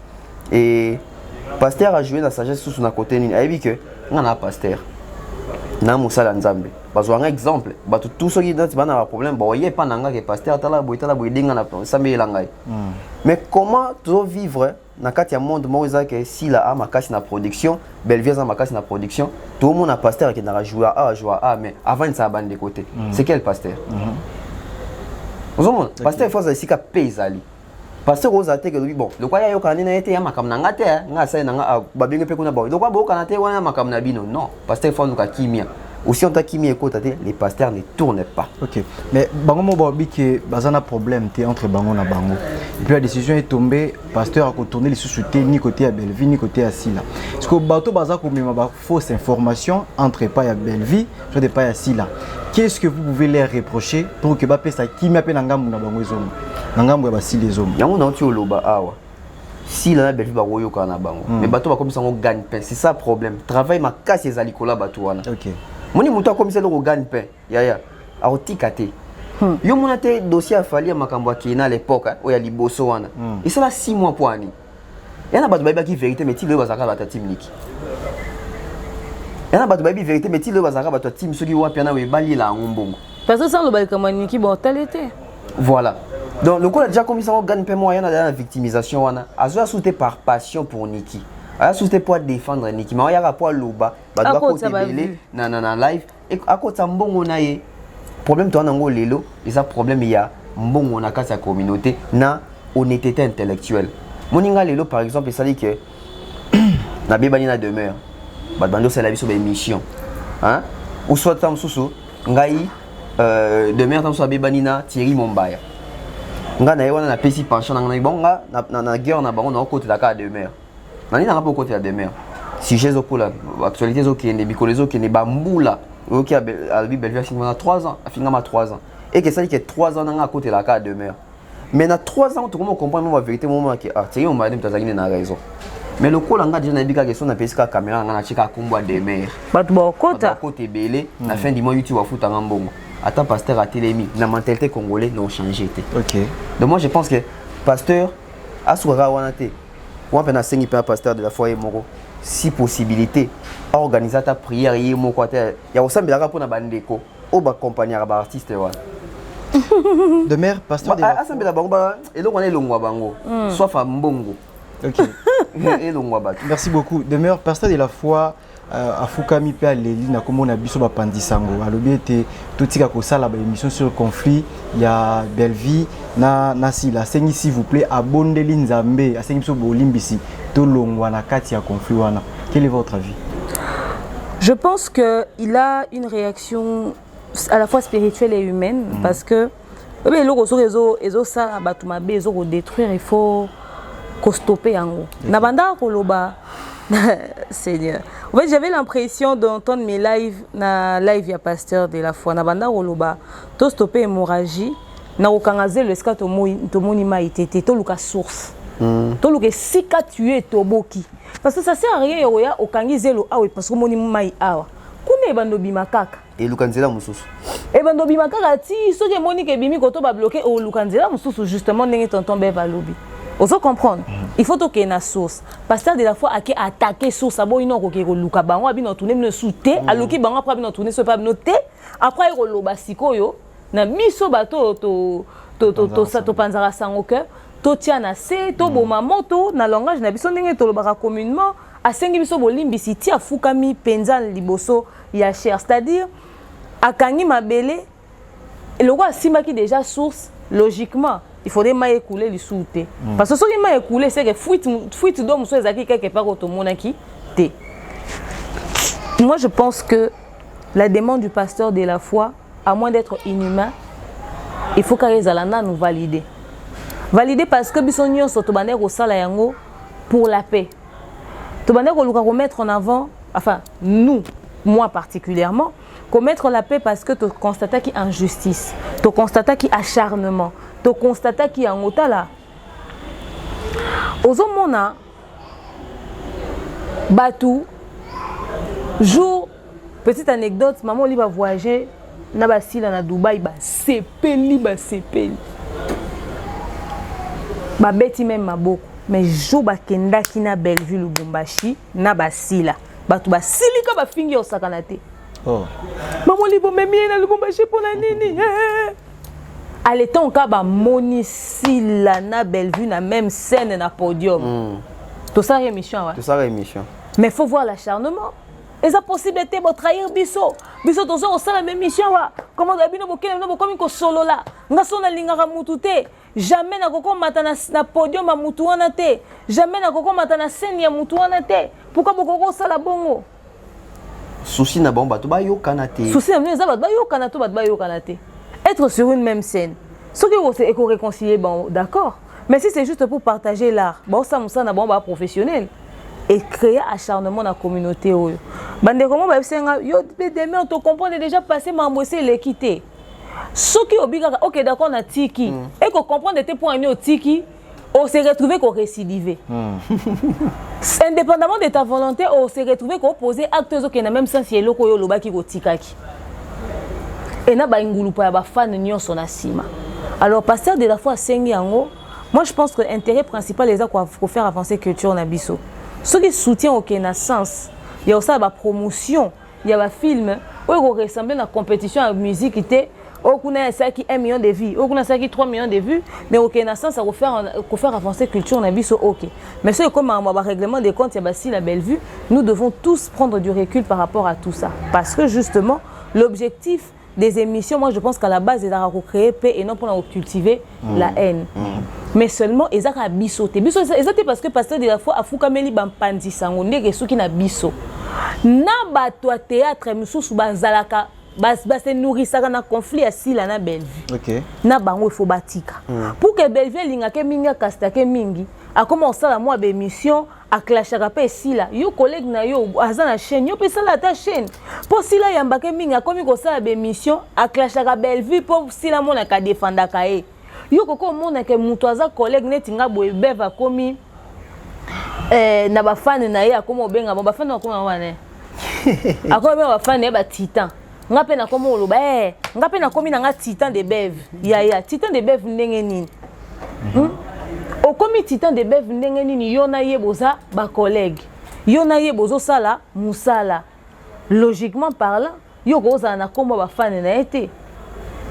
et pasteur a joué la sagesse sous na côté nini ayebi que ngana pasteur na musala nzambe bazwa un exemple bato tout ce qui date bana problème ba oye pa nanga que pasteur tala boy dinga na sambe langai mais comment tu vivre na kati ya monde mo ezaka si la a makasi na production Bellevue za makasi na production tout le monde a pasteur qui na jouer mais avant ça bande de côté c'est quel pasteur ozomona pasteur faut ça sika pezali pasteur oza te que lui bon le quoi ya yokana na été ya makam na ngate nga sa na nga babenge pe kuna ba le quoi bokana te wana makam na bino non pasteur faut nuka kimia aussi on t'a qui mis écoute les pasteurs ne tournent pas. Ok, mais bango mo babi que bazana problème té entre bango na bango. Et puis la décision est tombée, pasteur a tourner les sous-soutés ni côté à Bellevue ni côté à Sila. Parce que bateau baza ko mema ba fausse information entre pas à Bellevue, je de pas à Sila. Qu'est-ce que vous pouvez leur reprocher pour que ba pesa qui m'appelle ngambu na bango ezomo. Ngambu ya ba Sila ezomo. Yango na ti oloba awa. Sila na Bellevue ba royo kana bango. Mais bateau ba comme ça on gagne pain, c'est ça le problème. Travail ma casse les alikola bateau wana. OK. Moni muto comme ça le gagne pain. Ya. A otikate. Yo mona te dossier a fallu makambo akina à l'époque o ya liboso wana. Et ça là 6 mois pour ani. Yana bato ba ki vérité mais ti le bazaka ba ta team niki. Yana bato ba vérité mais ti le bazaka ba ta team soki wa piana we bali la ngombongo. Parce que ça le bal comme niki bon tel était. Voilà. Donc le coup a déjà commis ça gagne pain moyen dans la victimisation wana. Azo sauté par passion pour Niki. A sauté pour défendre Niki. Mais il y a rapport loba ba doit côté belé na live et à côté mbongo na ye. Problème toi nango lelo, et ça problème il y a mbongo na kasa communauté na honnêteté intellectuelle. Moninga lelo par exemple ça dit que na bebani na demeure. Ba bando c'est la vie sur des missions. Hein? Ou soit tam susu ngai demeure tam so bebani na Thierry Mombaya. nga na wana na pesi pension na bonga na guerre na bango na côté la carte de mer nani na pas côté la de mer si j'ai okola actualité zo qui ne bikolezo qui ne bambula OK albi belvia finga 3 ans finga ma 3 ans et que ça dit que 3 ans na côté la carte de mer mais na 3 ans tu comment comprendre la vérité moment que ah c'est un madame tazaki na raison mais le col nga déjà na bika question na pesi ka caméra nga na chika kombo de mer bato ba kota côté belé na fin du mois YouTube wa futa ngambongo. Attends, pasteur a télémi, la mentalité congolaise n'a changé. Ok. Donc moi je pense que pasteur, Asura Wanate, ou un peu pasteur de la foi Moro, si possibilité, organiser ta prière, il y a aussi un peu de bandeko, ou accompagner un artiste. De mère, pasteur de la foi. Et donc on est longwa bango, soit femme bongo. Ok. Merci beaucoup. De mère, pasteur de la foi. Afukami pe aleli na komona biso ba pandisango alobi ete totika ko sala ba émission sur le conflit ya Belleville na sila sengi s'il vous plaît abondeli nzambe asengi biso bolimbisi to longwa na kati ya conflit wana. Quel est votre avis? Je pense que il a une réaction à la fois spirituelle et humaine parce que ezo sala batu mabe ezo ko détruire, il faut ko stopper yango na banda ko loba. Seigneur. En fait, j'avais l'impression d'entendre mes lives, na live ya pasteur de la foi. Na banda roloba, to stopper hémorragie, na okangaze le ska to moni maitete, to luka source. To luka sika tuer toboki. Parce que ça sert à rien yoya okangize lo awe parce que moni mai awa. Kuna bando bimakaka. Et lukanzela mususu. Et bando bimakaka ti so ke moni ke bimi koto ba bloquer o lukanzela mususu justement ndenge tonton be va lobi. Vous comprendre? Il faut que na source. Pasteur de la foi a attaqué source abo ino ko ke luka bango abi no tourner no souté aloki bango après no tourner so pas noter après ko loba sikoyo na miso bato to panzara sango cœur to tia na se to boma moto na langage na biso ndenge to lobaka communément asengi biso bolimbisi tia fukami penza liboso ya cher, c'est-à-dire akangi mabele et le roi simaki déjà source logiquement il faudrait mal écouler les sous-té. Parce que ce qui m'a écoulé, c'est que fuite d'homme soit quelque part au monaki. Moi, je pense que la demande du pasteur de la foi, à moins d'être inhumain, il faut qu'Ares Alana nous valide. Valider parce que Bissonion Sotobaner au Salayango pour la paix. Tobaner au Luka remettre en avant, enfin, nous, moi particulièrement, commettre la paix parce que tu constates qu'il y a injustice, tu constates qu'il y a acharnement. Tu constates qu'il y a un autre là. Aux hommes, Batou, jour, petite anecdote, maman li va voyager, na basila na Dubaï, ba sepeli. Ba beti même maboko, mais jour ba kenda ki na Belleville Lubumbashi, na basila. Batou ba silika ba fingi osakanate. Oh. Maman li bo memi na Lubumbashi pour la nini. À l'état, on a monici la Bellevue na même scène na podium. Tout ça émission. Tout ça émission. Mais il faut voir l'acharnement. Et la possibilité de trahir Bisso. Bisso, tout ça, on sait la même mission. Comment d'habitude, on comme un solo là. On a son alingara mutute. Jamais na koko matana na podium à mutuana te. Jamais na koko matana scène ya mutuana te. Pourquoi beaucoup ça la bongo? Souci na bomba, tu vas yo kanate. Souci na mne zaba, tu vas yo kanate, tu vas yo kanate. Être sur une même scène. Ce que vous êtes réconcilié, bon, d'accord. Mais si c'est juste pour partager l'art, bon, ça n'a pas professionnel. Et créer acharnement dans la communauté. Bande comment va yo demain on te comprend déjà passé ma moissé l'équité. Ce qui oblige OK d'accord na tiki et qu'on comprend de tes points au tiki, on s'est retrouvé qu'on récidivé. Indépendamment de ta volonté, on s'est retrouvé qu'on posait actes qui na même sens yelo ko yo lobaki ko tikaki. Et na ba ngulu pa ba fan nyonso na sima. Alors pasteur de la foi sengi yango, moi je pense que l'intérêt principal les quoi faut faire avancer culture na biso. Ce qui soutient aucun sens, il y a aussi la promotion, il y a un film où il ressemble à la compétition en musique était on a ça qui 1 million de vues, on a ça qui 3 millions de vues, mais aucun sens à faire avancer culture na biso OK. Mais c'est comme un règlement des comptes, il y a si la belle vue, nous devons tous prendre du recul par rapport à tout ça parce que justement l'objectif des émissions, moi je pense qu'à la base, ils ont créé paix et non pour cultiver la haine. Mais seulement, ils ont bissoté. Bissoté parce que pasteur de la foi, a foukameli bampandi sango, nege souki na bisso. Na bato théâtre, moussou bazalaka se nourrissaka na conflit asila na Bellevue. OK. Na bango il faut batika. Pour que Bellevue lingake mingi akastake mingi, akoma osala moi ba émission aklashaka pe sila. Yo collègue na yo aza na chaîne, yo pesa la ta chaîne. Pour sila yambake mingi akomi ko sala ba émission aklashaka Bellevue pour sila mona ka défendaka e. Yo koko mona ke mutu aza collègue neti nga boye beva komi na ba fan na ye akoma obenga ba fan akoma wana. Akoma ba fan ba titan. Nga pe na komi oloba nga pe na komi na nga titan de beve. Ya titan de beve ndenge nini? Okomi titan de beve ndenge nini yo na ye boza ba collègue. Yo na ye bozo sala musala. Logiquement parlant, yo koza na komba ba fan na été.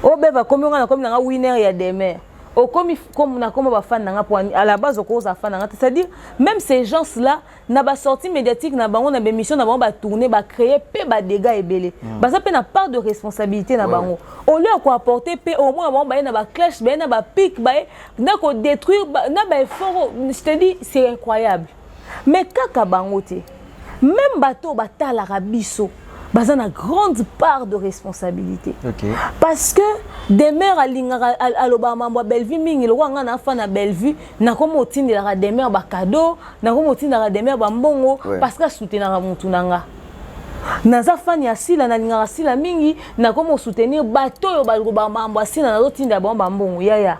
O beva komi nga na komi na nga winner ya demain. Au comme na comme ba fan na à la base au cause fan na c'est-à-dire même ces gens là na ba sortie médiatique na bango na ba émission na bango ba tourner ba créer pe ba dégâts ebelé ba ça pe na part de responsabilité na bango au lieu quoi apporter pe au moins bango ba na ba clash ba na ba pic ba na ko détruire na ba effort je te dis c'est incroyable mais kaka bango te même bateau ba tala rabiso baza na grande part de responsabilité. Okay. Parce que des mères à l'Obama Bellevue mingi le wanga na fa na Bellevue na komo otindi la des mères ba cadeau na komo otindi la des mères ba mbongo parce que soutenir mutu nanga. Naza fani asila na linga asila mingi na komo soutenir bato yo ba mambo asila na otindi ba mbongo ya.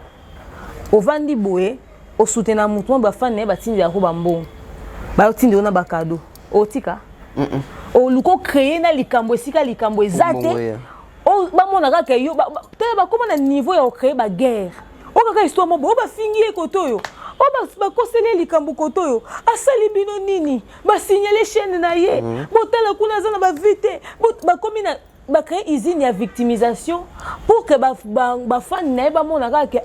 Ovandi boye o soutenir mutu ba fani ba tindi ya ko ba mbongo. Ba otindi ona ba cadeau. Otika. O luko créer na likambo esika likambo ezate o ba mona ka yo tele ba koma na niveau ya créer ba guerre o kaka histoire mo ba fingi kotoyo o ba kosele likambo kotoyo asali bino nini ba signaler chaîne na ye bo tele kuna za na ba vite ba komi na ba créer usine ya victimisation pour que ba fan na ba mona ka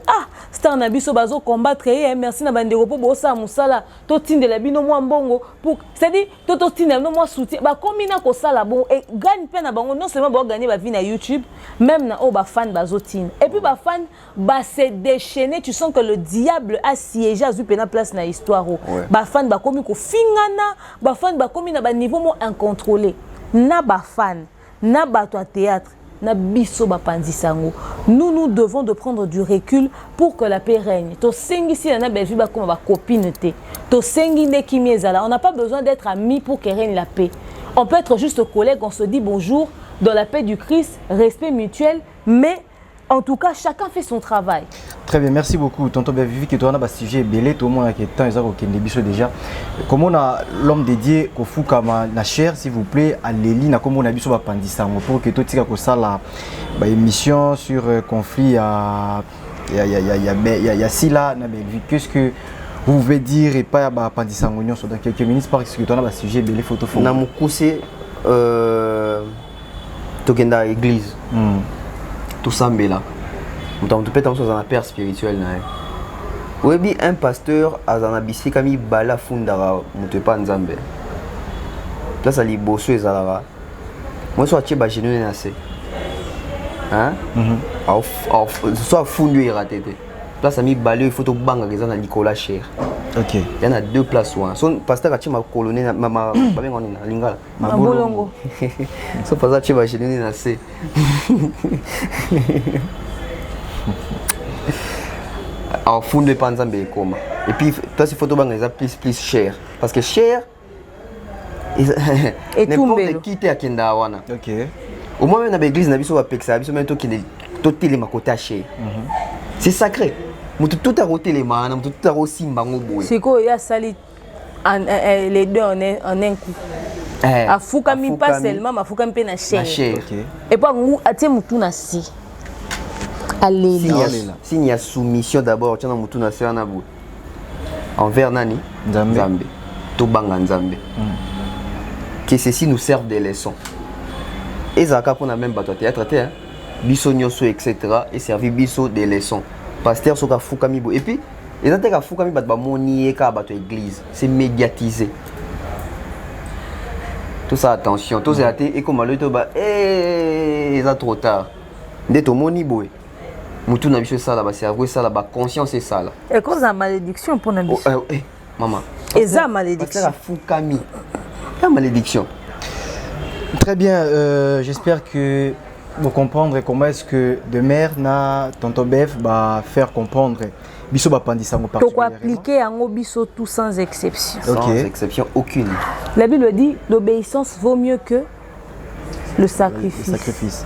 star na biso bazo combattre merci na bandeko po bo sa musala to tindela bino mwa mbongo pour c'est-à-dire to tindela no mwa soutien ba komi na ko sala bon et gagne pe na bango non seulement ba gagner ba vie na YouTube même na o ba fan bazo tin et puis ba fan ba se déchaîner tu sens que le diable a siégé à zupe na place na histoire ba fan ba komi ko fingana ba fan ba komi na ba niveau mo incontrôlé na ba fan na bato à théâtre na biso bapanzisango nous devons de prendre du recul pour que la paix règne to sengi si na Bellevue ba comme ba copine te to sengi ne kimi ezala on n'a pas besoin d'être amis pour que règne la paix on peut être juste collègues on se dit bonjour dans la paix du Christ respect mutuel mais en tout cas chacun fait son travail. Très bien, merci beaucoup. Tonton Bellevue qui tourne à sujet belé tout le monde qui est temps ils ont biso déjà. Comment on a l'homme dédié au fou comme la chair s'il vous plaît à Léli na comment on a biso ba pandisa pour que tout tika ko ça la émission sur conflit à ya sila na Bellevue. Qu'est-ce que vous pouvez dire et pas ba pandisa ngonion sur dans quelques minutes parce que tourne à sujet belé photo photo. Na mukuse tokenda église. Tout ça là. On peut être dans un père spirituel. Oui, un pasteur a un abissé comme il bala fundara, on pas nzambe. Là ça li bosso et zara. Moi soit tu ba genou nassé. Hein? Soit fundu et raté. Là ça mi balé il faut to banga les na Nicolas cher. OK. Il y en a deux places soin. Son pasteur a ma colonie ma ba bengo na lingala. Mabolongo. So pasteur tu ba genou nassé. Alors fond de panzambe comme et puis toi ces photos bang les plus cher parce que cher n'importe qui te akenda wana. OK. Au moins même dans l'église na biso va pexa biso même to qui to télé makota cher. C'est sacré. Tout a roté les mains, tout a aussi mbango boy. C'est quoi il y a sali les deux en un coup. Afuka mi pas seulement afuka mi pe na cher. Et pas ngou atie mutu na si. Alléluia. S'il y a soumission d'abord, tu as mutu na sia na bout. Envers nani? Nzambe. To banga nzambe. Que ceci nous serve des leçons. Et zaka pour na même bateau théâtre hein. Biso nyoso etc. et servi biso des leçons. Pasteur soka fukami bo et puis les gens ka fukami bat ba moni ka bato église, c'est médiatisé. Tout ça attention, tout ça et comme le to ba ça trop tard. Dès to moni boy. Mutu na biso ça là ba cerveau ça là ba conscience et ça là. Et cause la malédiction pour na biso. Maman. Et ça malédiction. Pasteur fukami. La malédiction. Très bien, j'espère que vous comprendre comment est-ce que de mère na tonton Bev va faire comprendre biso ba pandisango particulièrement. Pourquoi appliquer en biso tout sans exception. Sans exception aucune. La Bible dit l'obéissance vaut mieux que le sacrifice. Le sacrifice.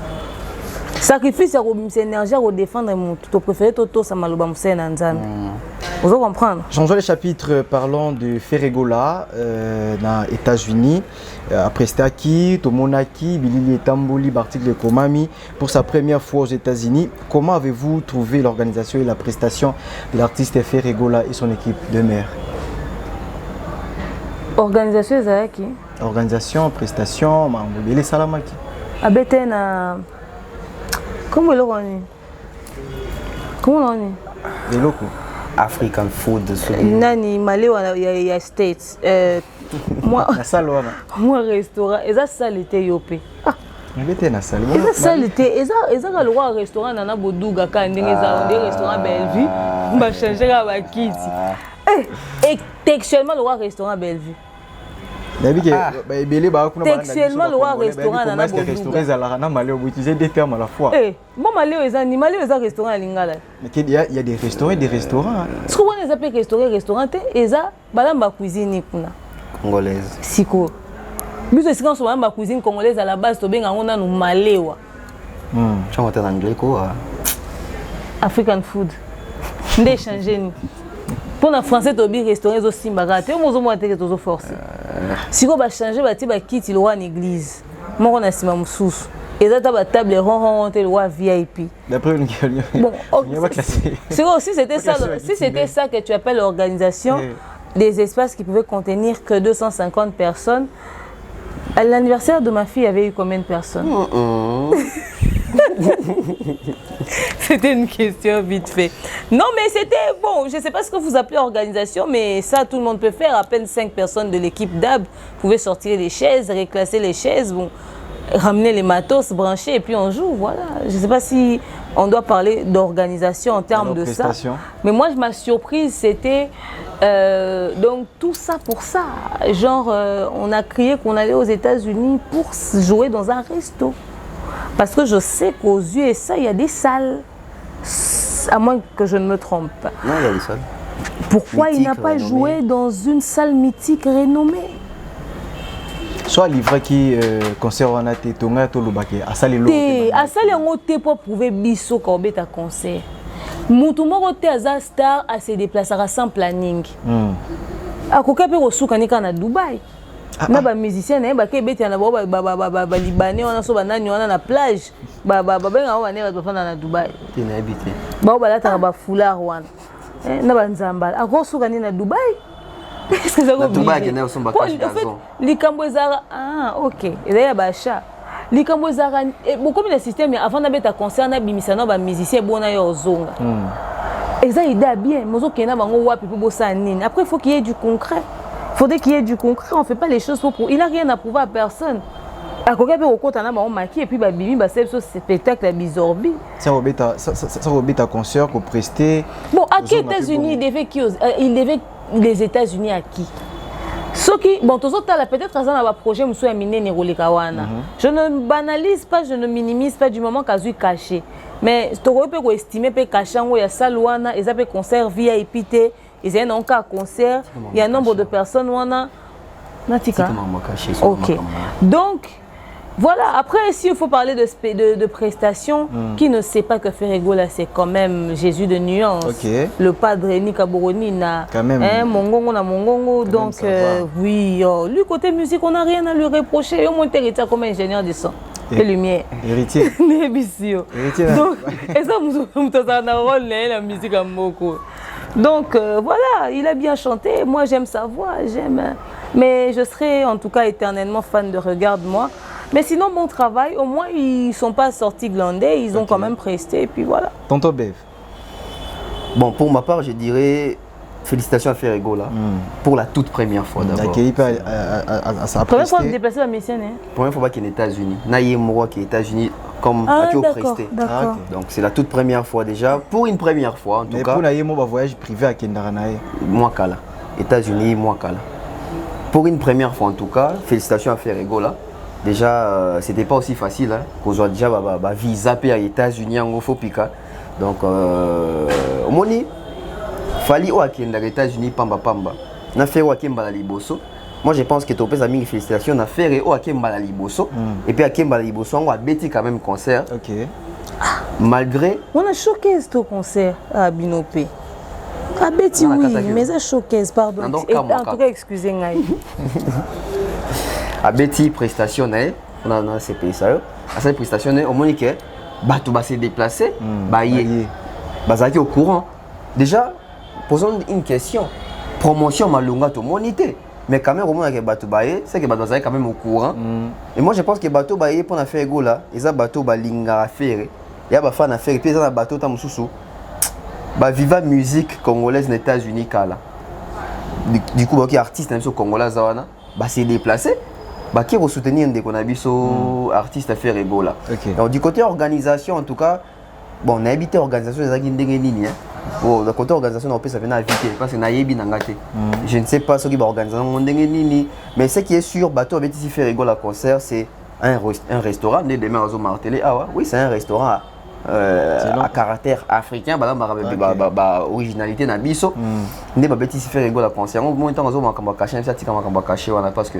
Sacrifice c'est énergie à défendre mon tout préféré toto ça maloba musena nzambe. Vous comprendre. Changeons les chapitres parlant de Ferregola dans les États-Unis. Après Staki, Tomonaki, Bilili Tamboli, Bartik Komami pour sa première fois aux États-Unis. Comment avez-vous trouvé l'organisation et la prestation de l'artiste Ferregola et son équipe de mère? Organisation Zaki. Organisation, prestation, Mambele Salamaki. Abetena. Comment le roni? Comment roni? Les locaux. African food. Nani Maléwa il y a States. Moi moi restaurant et ça salité yopé. Ngete na salle. Ça salité et ça le roi restaurant nana boduga ka ndenge za des restaurants Bellevue. M'a changer ba kiti. Et textuellement le roi restaurant Bellevue. Textuellement le roi restaurant nana boduga. Restaurant za na Maléo vous utilisez des termes à la fois. Bon Maléo eza restaurant à Lingala. Mais il y a des restaurants et des restaurants. Ce qu'on les appelle restaurant et ça balamba cuisine kuna. Congolaise. Siko. Nous aussi quand on va cuisine congolaise à la base to benga on a no Maléwa. Tu en anglais quoi? African food. Ndé changer ni. Pour na français to bi restaurant zo simbaga te mo zo mo te to forcer. Siko ba changer ba ti ba kiti le roi en église. Mo na sima mususu. Et ça ta table rond le roi VIP. D'après une bon, c'est aussi c'était ça si c'était ça que tu appelles l'organisation des espaces qui pouvaient contenir que 250 personnes. À l'anniversaire de ma fille, il y avait eu combien de personnes? C'était une question vite fait. Non, mais c'était bon. Je ne sais pas ce que vous appelez organisation, mais ça, tout le monde peut faire. À peine 5 personnes de l'équipe d'AB pouvaient sortir les chaises, reclasser les chaises, bon, ramener les matos, brancher et puis on joue. Voilà. Je ne sais pas si on doit parler d'organisation en termes de ça. Mais moi, ma surprise, c'était donc tout ça pour ça. Genre, on a crié qu'on allait aux États-Unis pour jouer dans un resto. Parce que je sais qu'aux USA, il y a des salles. À moins que je ne me trompe pas. Non, il y a des salles. Pourquoi mythique, il n'a pas joué dans une salle mythique renommée? Soit livre qui concert en athée, tonga to lobake, à salle l'eau. À salle en athée pour prouver biso korbet à concert. Moutoumoro te aza star à se déplacer sans planning. À koka pe rosuka ni kana Dubaï. Na ba musicien na ba ke beti na ba libanais on a so ba nani on a na plage. Ba benga on va ba fana na Dubaï. Tu n'as habité. Ba ba la ta ba foulard wan. Na ba nzamba. A rosuka ni na Dubaï. Est-ce que ça va bien? Dubaï na so ba cache gazon. Likambo ezara OK. Ezaya ba cha. Likambo ezara beaucoup de système avant na beta concert na bimisa na ba musicien bona yo zonga. Eza idée bien, mozo kena bango wapi po bossa nini. Après il faut qu'il y ait du concret. Faudrait qu'il y ait du concret, on ne fait pas les choses pour... Il n'a rien à prouver à personne. À côté de et puis Bibi, c'est ce spectacle à Bizorbi. Ça va concert pour prester. Bon, à qui États-Unis il devait les États-Unis à qui? Ce qui, bon, peut-être que ça va projet, je je ne banalise pas, je ne minimise pas du moment qu'à suis caché. Mais tu peux estimer que caché, il y a Salouana, il y a concert VIP. Il y a un cas concert, il y a un nombre de personnes où on a... Ok. Donc, voilà. Après, s'il faut parler de prestations, qui ne sait pas que Ferregola, c'est quand même Jésus de nuance. Le padre Nika Boroni, Mongongo na Mongongo. Donc, oui, lui, côté musique, on n'a rien à lui reprocher. Au moins, il est comme ingénieur de son. Et lumière. Héritier. Héritier. Donc, et ça, la musique à Moko. Donc voilà, il a bien chanté. Moi j'aime sa voix, j'aime. Mais je serai en tout cas éternellement fan de Regarde-moi. Mais sinon bon travail, au moins ils ne sont pas sortis glandés, ils ont quand même presté et puis voilà. Tonton Bev. Bon pour ma part je dirais félicitations à Ferregola pour la toute première fois d'abord. La première fois que vous déplacez la mission. Première fois qu'il est aux États-Unis. Naïe Moura qui est aux États-Unis comme à qui au presté. Donc c'est la toute première fois déjà. Pour une première fois en tout cas. Pour Naïe Moura voyage privé à Kendaranaï. Moi Kala. États-Unis, moi Kala. Pour une première fois en tout cas, félicitations à Ferregola. déjà c'était pas aussi facile qu'on soit déjà visa aux États-Unis en Fopika. Donc au moni fali au akenda aux États-Unis pamba na fait au akemba la liboso. Moi je pense que tu as mis félicitations na faire au akemba la liboso et puis akemba la liboso on a bêti quand même concert. OK. Malgré on a showcase ton concert à Binopé. Ah Betty oui, mais ça showcase pardon. En tout cas excusez-moi. À Betty prestation on a ces pays ça. À cette prestation au moins que bato va se déplacer, bazaki au courant. Déjà posons une question. Promotion malunga to monité. Mais quand même au moins que bato baé, c'est que bato bazaki quand même au courant. Et moi je pense que bato baé pour faire go là, et ça bato balinga faire. Il y a ba fan affaire et puis ça bato ta mususu. Ba viva musique congolaise aux États-Unis kala. Du coup les artistes même congolais zawana, ba se déplacer. Bah qui va soutenir des conabiso artistes à faire Ebola. Donc du côté organisation en tout cas, bon on a habité organisation des agindengeni bon du côté organisation on peut ça venir inviter parce que na yebi nangate. Je ne sais pas ce qui va organiser ndengeni mais ce qui est sûr bateau avec ici faire Ebola concert c'est un restaurant né demain aux martelé ah oui c'est un restaurant à caractère africain bah originalité na biso né ba beti ici faire Ebola concert au moins temps aux makamba caché ça tika makamba caché wana parce que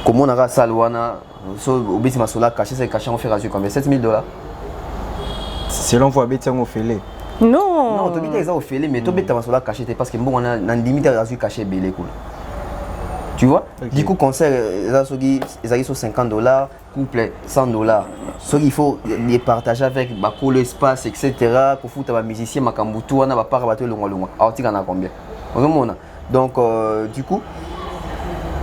comment on a ça wana so obisi masola caché c'est caché on fait rasur combien $7,000 selon vous beti on fait non to bita ça au fait mais to beta masola caché parce que bon on a limite rasur caché belé cool tu vois du coup concert ils ont $50 couple $100 ce qu'il faut les partager avec pour l'espace etc pour foutre ba musicien makambutu wana ba para bato longa alors tu en as combien donc du coup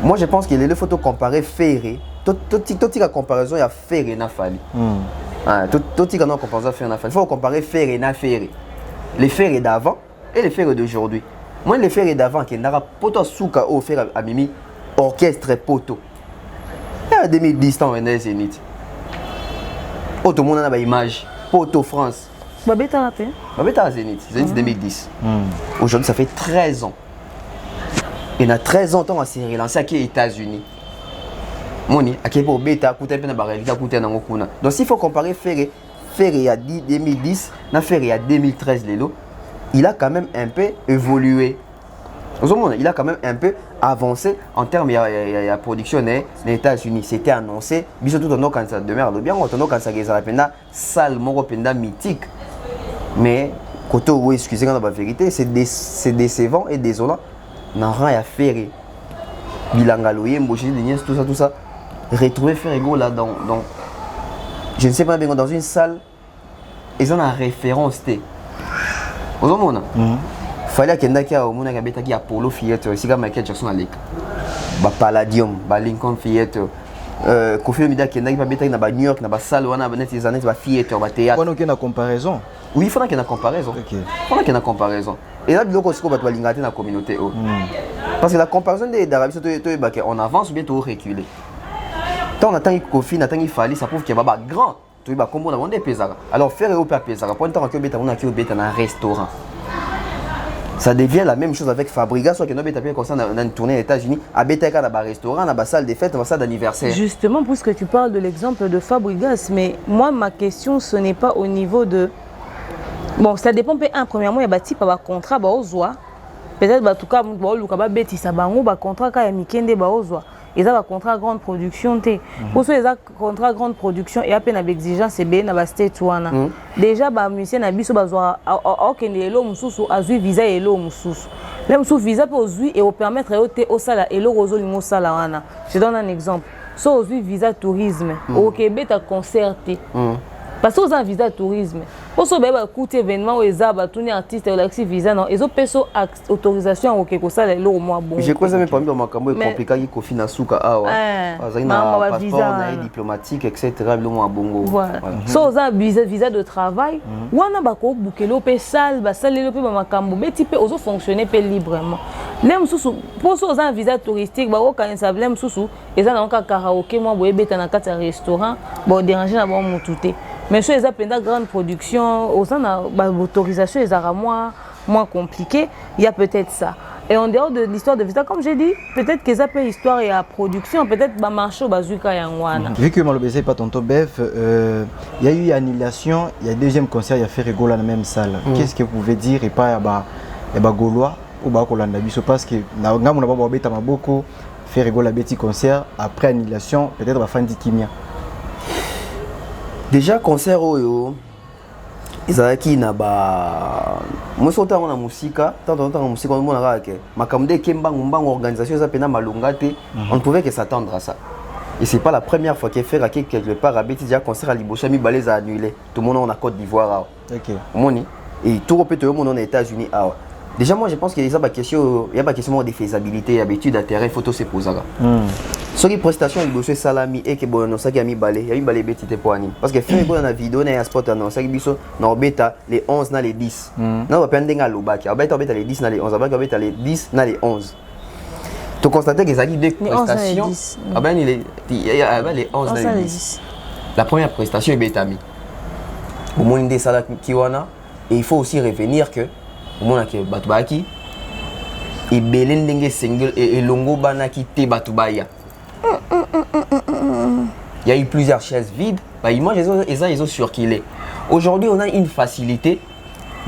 moi je pense qu'il est le photo comparer Ferré tout la comparaison il y a Ferré na Fali tout la comparaison Ferré na Fali il faut comparer Ferré na Ferré les Ferré d'avant et les Ferré d'aujourd'hui moi les Ferré d'avant qui n'a pas poto souka au faire à Mimi orchestre poto en 2010 dans le Zénith tout le monde a une image poto France Babeta Zénith 2010 aujourd'hui ça fait 13 ans. Il y a 13 ans, on a relancé aux États-Unis. Moni, à quel point bêta coûte un peu de réalité coûte un angokuna. Donc s'il faut comparer Ferré il y a 2010, na Ferré il y a 2013 lélo, il a quand même un peu évolué. Il a quand même un peu avancé en termes de production des États-Unis. C'était annoncé, bien tout en quand ça demeure bien, quand ça est salle mythique. Mais côté où excusez-moi la vérité, c'est décevant et désolant. N'a rien à faire. Bilangaloye, Mboché, tout ça. Retrouver Ferrego là dans je ne sais pas, dans une salle, ils ont la référence. Vous avez fallait qu'il y ait un Apollo Theater, ici Michael Jackson à l'école. Palladium, Lincoln Theater. Kofi Olomide qui est dans New York, dans la salle, dans les années, dans theater, dans théâtre. Il faut qu'il y ait une comparaison. Oui, il faut qu'il y ait une comparaison. Il faut qu'il y ait une comparaison. Et là, il faut qu'il y ait une communauté. Parce que la comparaison d'Arabie Saoudite, on avance ou bien on recule. Tant on attend Kofi, on attend Fali, ça prouve qu'il y a un grand. Comment on a des pesara. Alors, faire au pesara. Pour un temps, on a un restaurant. Ça devient la même chose avec Fabriga, soit que nous avons comme ça dans une tournée aux États-Unis, à Betaka, dans un restaurant, dans une salle de fête, dans une salle d'anniversaire. Justement, puisque tu parles de l'exemple de Fabrigas, mais moi, ma question, ce n'est pas au niveau de. Bon, ça dépend. Premièrement, il y a un contrat, peut-être en tout cas, il y a un contrat qui est ils ont un contrat grande production. Pour ceux qui ont un contrat grande production, il y a une exigence et un state. Déjà, les musiciens ont un visa et un visa pour et permettre au salaire et au salaire. Je donne un exemple. Si vous avez un visa tourisme, au Québec, tu as concerté. Parce que vous avez un visa tourisme. Pour ce qui événement, vous avez un artiste qui visa, ils ont autorisation au Québec. Je crois que c'est compliqué qu'il y ait un passeport diplomatique, etc. Si vous avez un visa de travail, vous avez un salle, vous fonctionner librement. Pour ceux qui ont un visa touristique, vous avez un karaoké, vous avez un restaurant, vous avez déranger tout. Mais si vous avez une grande production, vous avez une autorisation, c'est moins compliqué. Il y a peut-être ça. Et en dehors de l'histoire de Vista, comme j'ai dit, peut-être que ça peut histoire et à production, peut-être que marché au bazooka yangwana. Vu que Malobé pas tonton Bef, il y a eu annulation, il y a deuxième concert, il y a fait rigoler dans la même salle. Qu'est-ce que vous pouvez dire et pas Gaulois ou Kolanda Biso parce que na nga mona ba beta maboko fait rigoler la petit concert après annulation, peut-être va faire Kimia. Déjà concert oyo ezalaki na ba moi sauta na musika tant musika on mona ke makamde kembango organisation ça pena malonga te on ne pouvait que s'attendre à ça et c'est pas la première fois qu'il fait quelque part à Béti déjà concert à Libocha mi balais a annulé tout le monde en Côte d'Ivoire OK moni et tout repète tout le monde en États-Unis déjà moi je pense qu'il y a pas question de faisabilité habitude à terrain photo se poser ce qui prestation Libocha salami et que bon non ça qui a mis balai Béti te pour parce que fait dans la vidéo na sport non ça qui biso na beta les 11 na les 10 na va pendre nga lobaki beta les 10 na les 11 va beta les 10 na les 11 tu constates que ça dit deux prestations il y a les 11 na les 10 la première prestation est betami au moins des salades kiwana et il faut aussi revenir que au moins que batubaki et belendenge single et longo banaki te batubaya. Il y a eu plusieurs chaises vides. Bah, image, ils ont surkilé. Aujourd'hui, on a une facilité.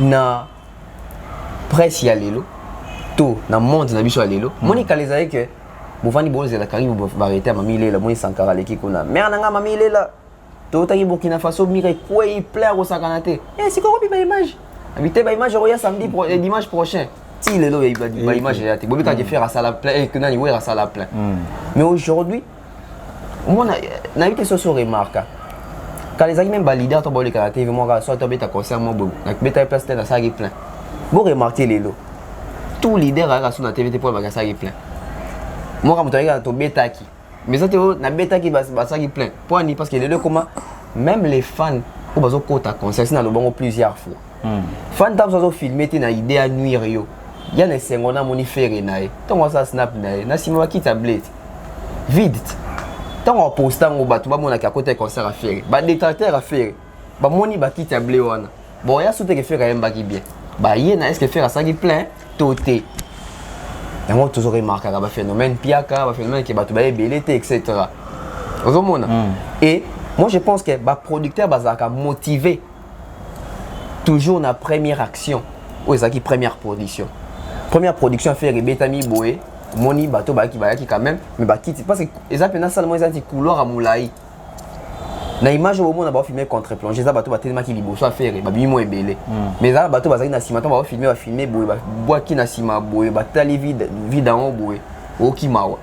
Na presse y a l'élo. Tout, na monde na biso à l'élo. Monica les a que Bouvani Boz et la Caribou va arrêter à Mamie la Moni Sankara l'équipe qu'on a. Mais on a Mamie là. Tout à Burkina Faso, mire quoi il plaît au Sakanate. Eh, c'est quoi ma image? Habité ma image, regarde samedi dimanche prochain. Si les lots, il va image là. Tu peux pas faire à salle plein et que n'a ni à salle plein. Mais aujourd'hui, moi, on a eu des choses remarquées. Quand les amis même validés, tu vois les karaté, moi, soit tu as concert, moi, tu as place dans la salle plein. Vous remarquez les lots. Tout leader a sur la TV pour la salle plein. Moi, quand tu regardes ton bêta qui, mais ça, tu vois, la bêta qui va salle plein. Pour ni parce que les deux, comment, même les fans, au bas au côté concert, c'est dans le bon plusieurs fois. Fans, tu as filmé, tu as une idée à nuire. Il y a des secondes à moniférer. Tant que ça snap, na si moi qui tablette vide. Tant qu'on poste au bateau, on a qu'à côté concert à faire. Bah détracteur à faire. Bah moni bah qui tablé on. Bon il y a surtout que faire quand même bah qui bien. Bah il y a est-ce que faire ça qui plein toté. Et moi toujours remarqué bah phénomène piaka, bah phénomène qui bateau bah belleté etc. Vous comprenez? Et moi je pense que bah producteur bah ça motiver toujours la première action. Ou ça qui première production. Première production à faire Betami Boé, Moni bateau qui quand même, mais parce que les appels seulement ils ont couloir à Moulaï. Na image au moment on a filmé contre-plongée, ça bateau tellement qu'il libo soit faire, bah bimo est belé. Mais ça bateau bazaki na ciment, on va filmer Boé, bois qui na ciment Boé, batali vide en Boé, au Kimawa.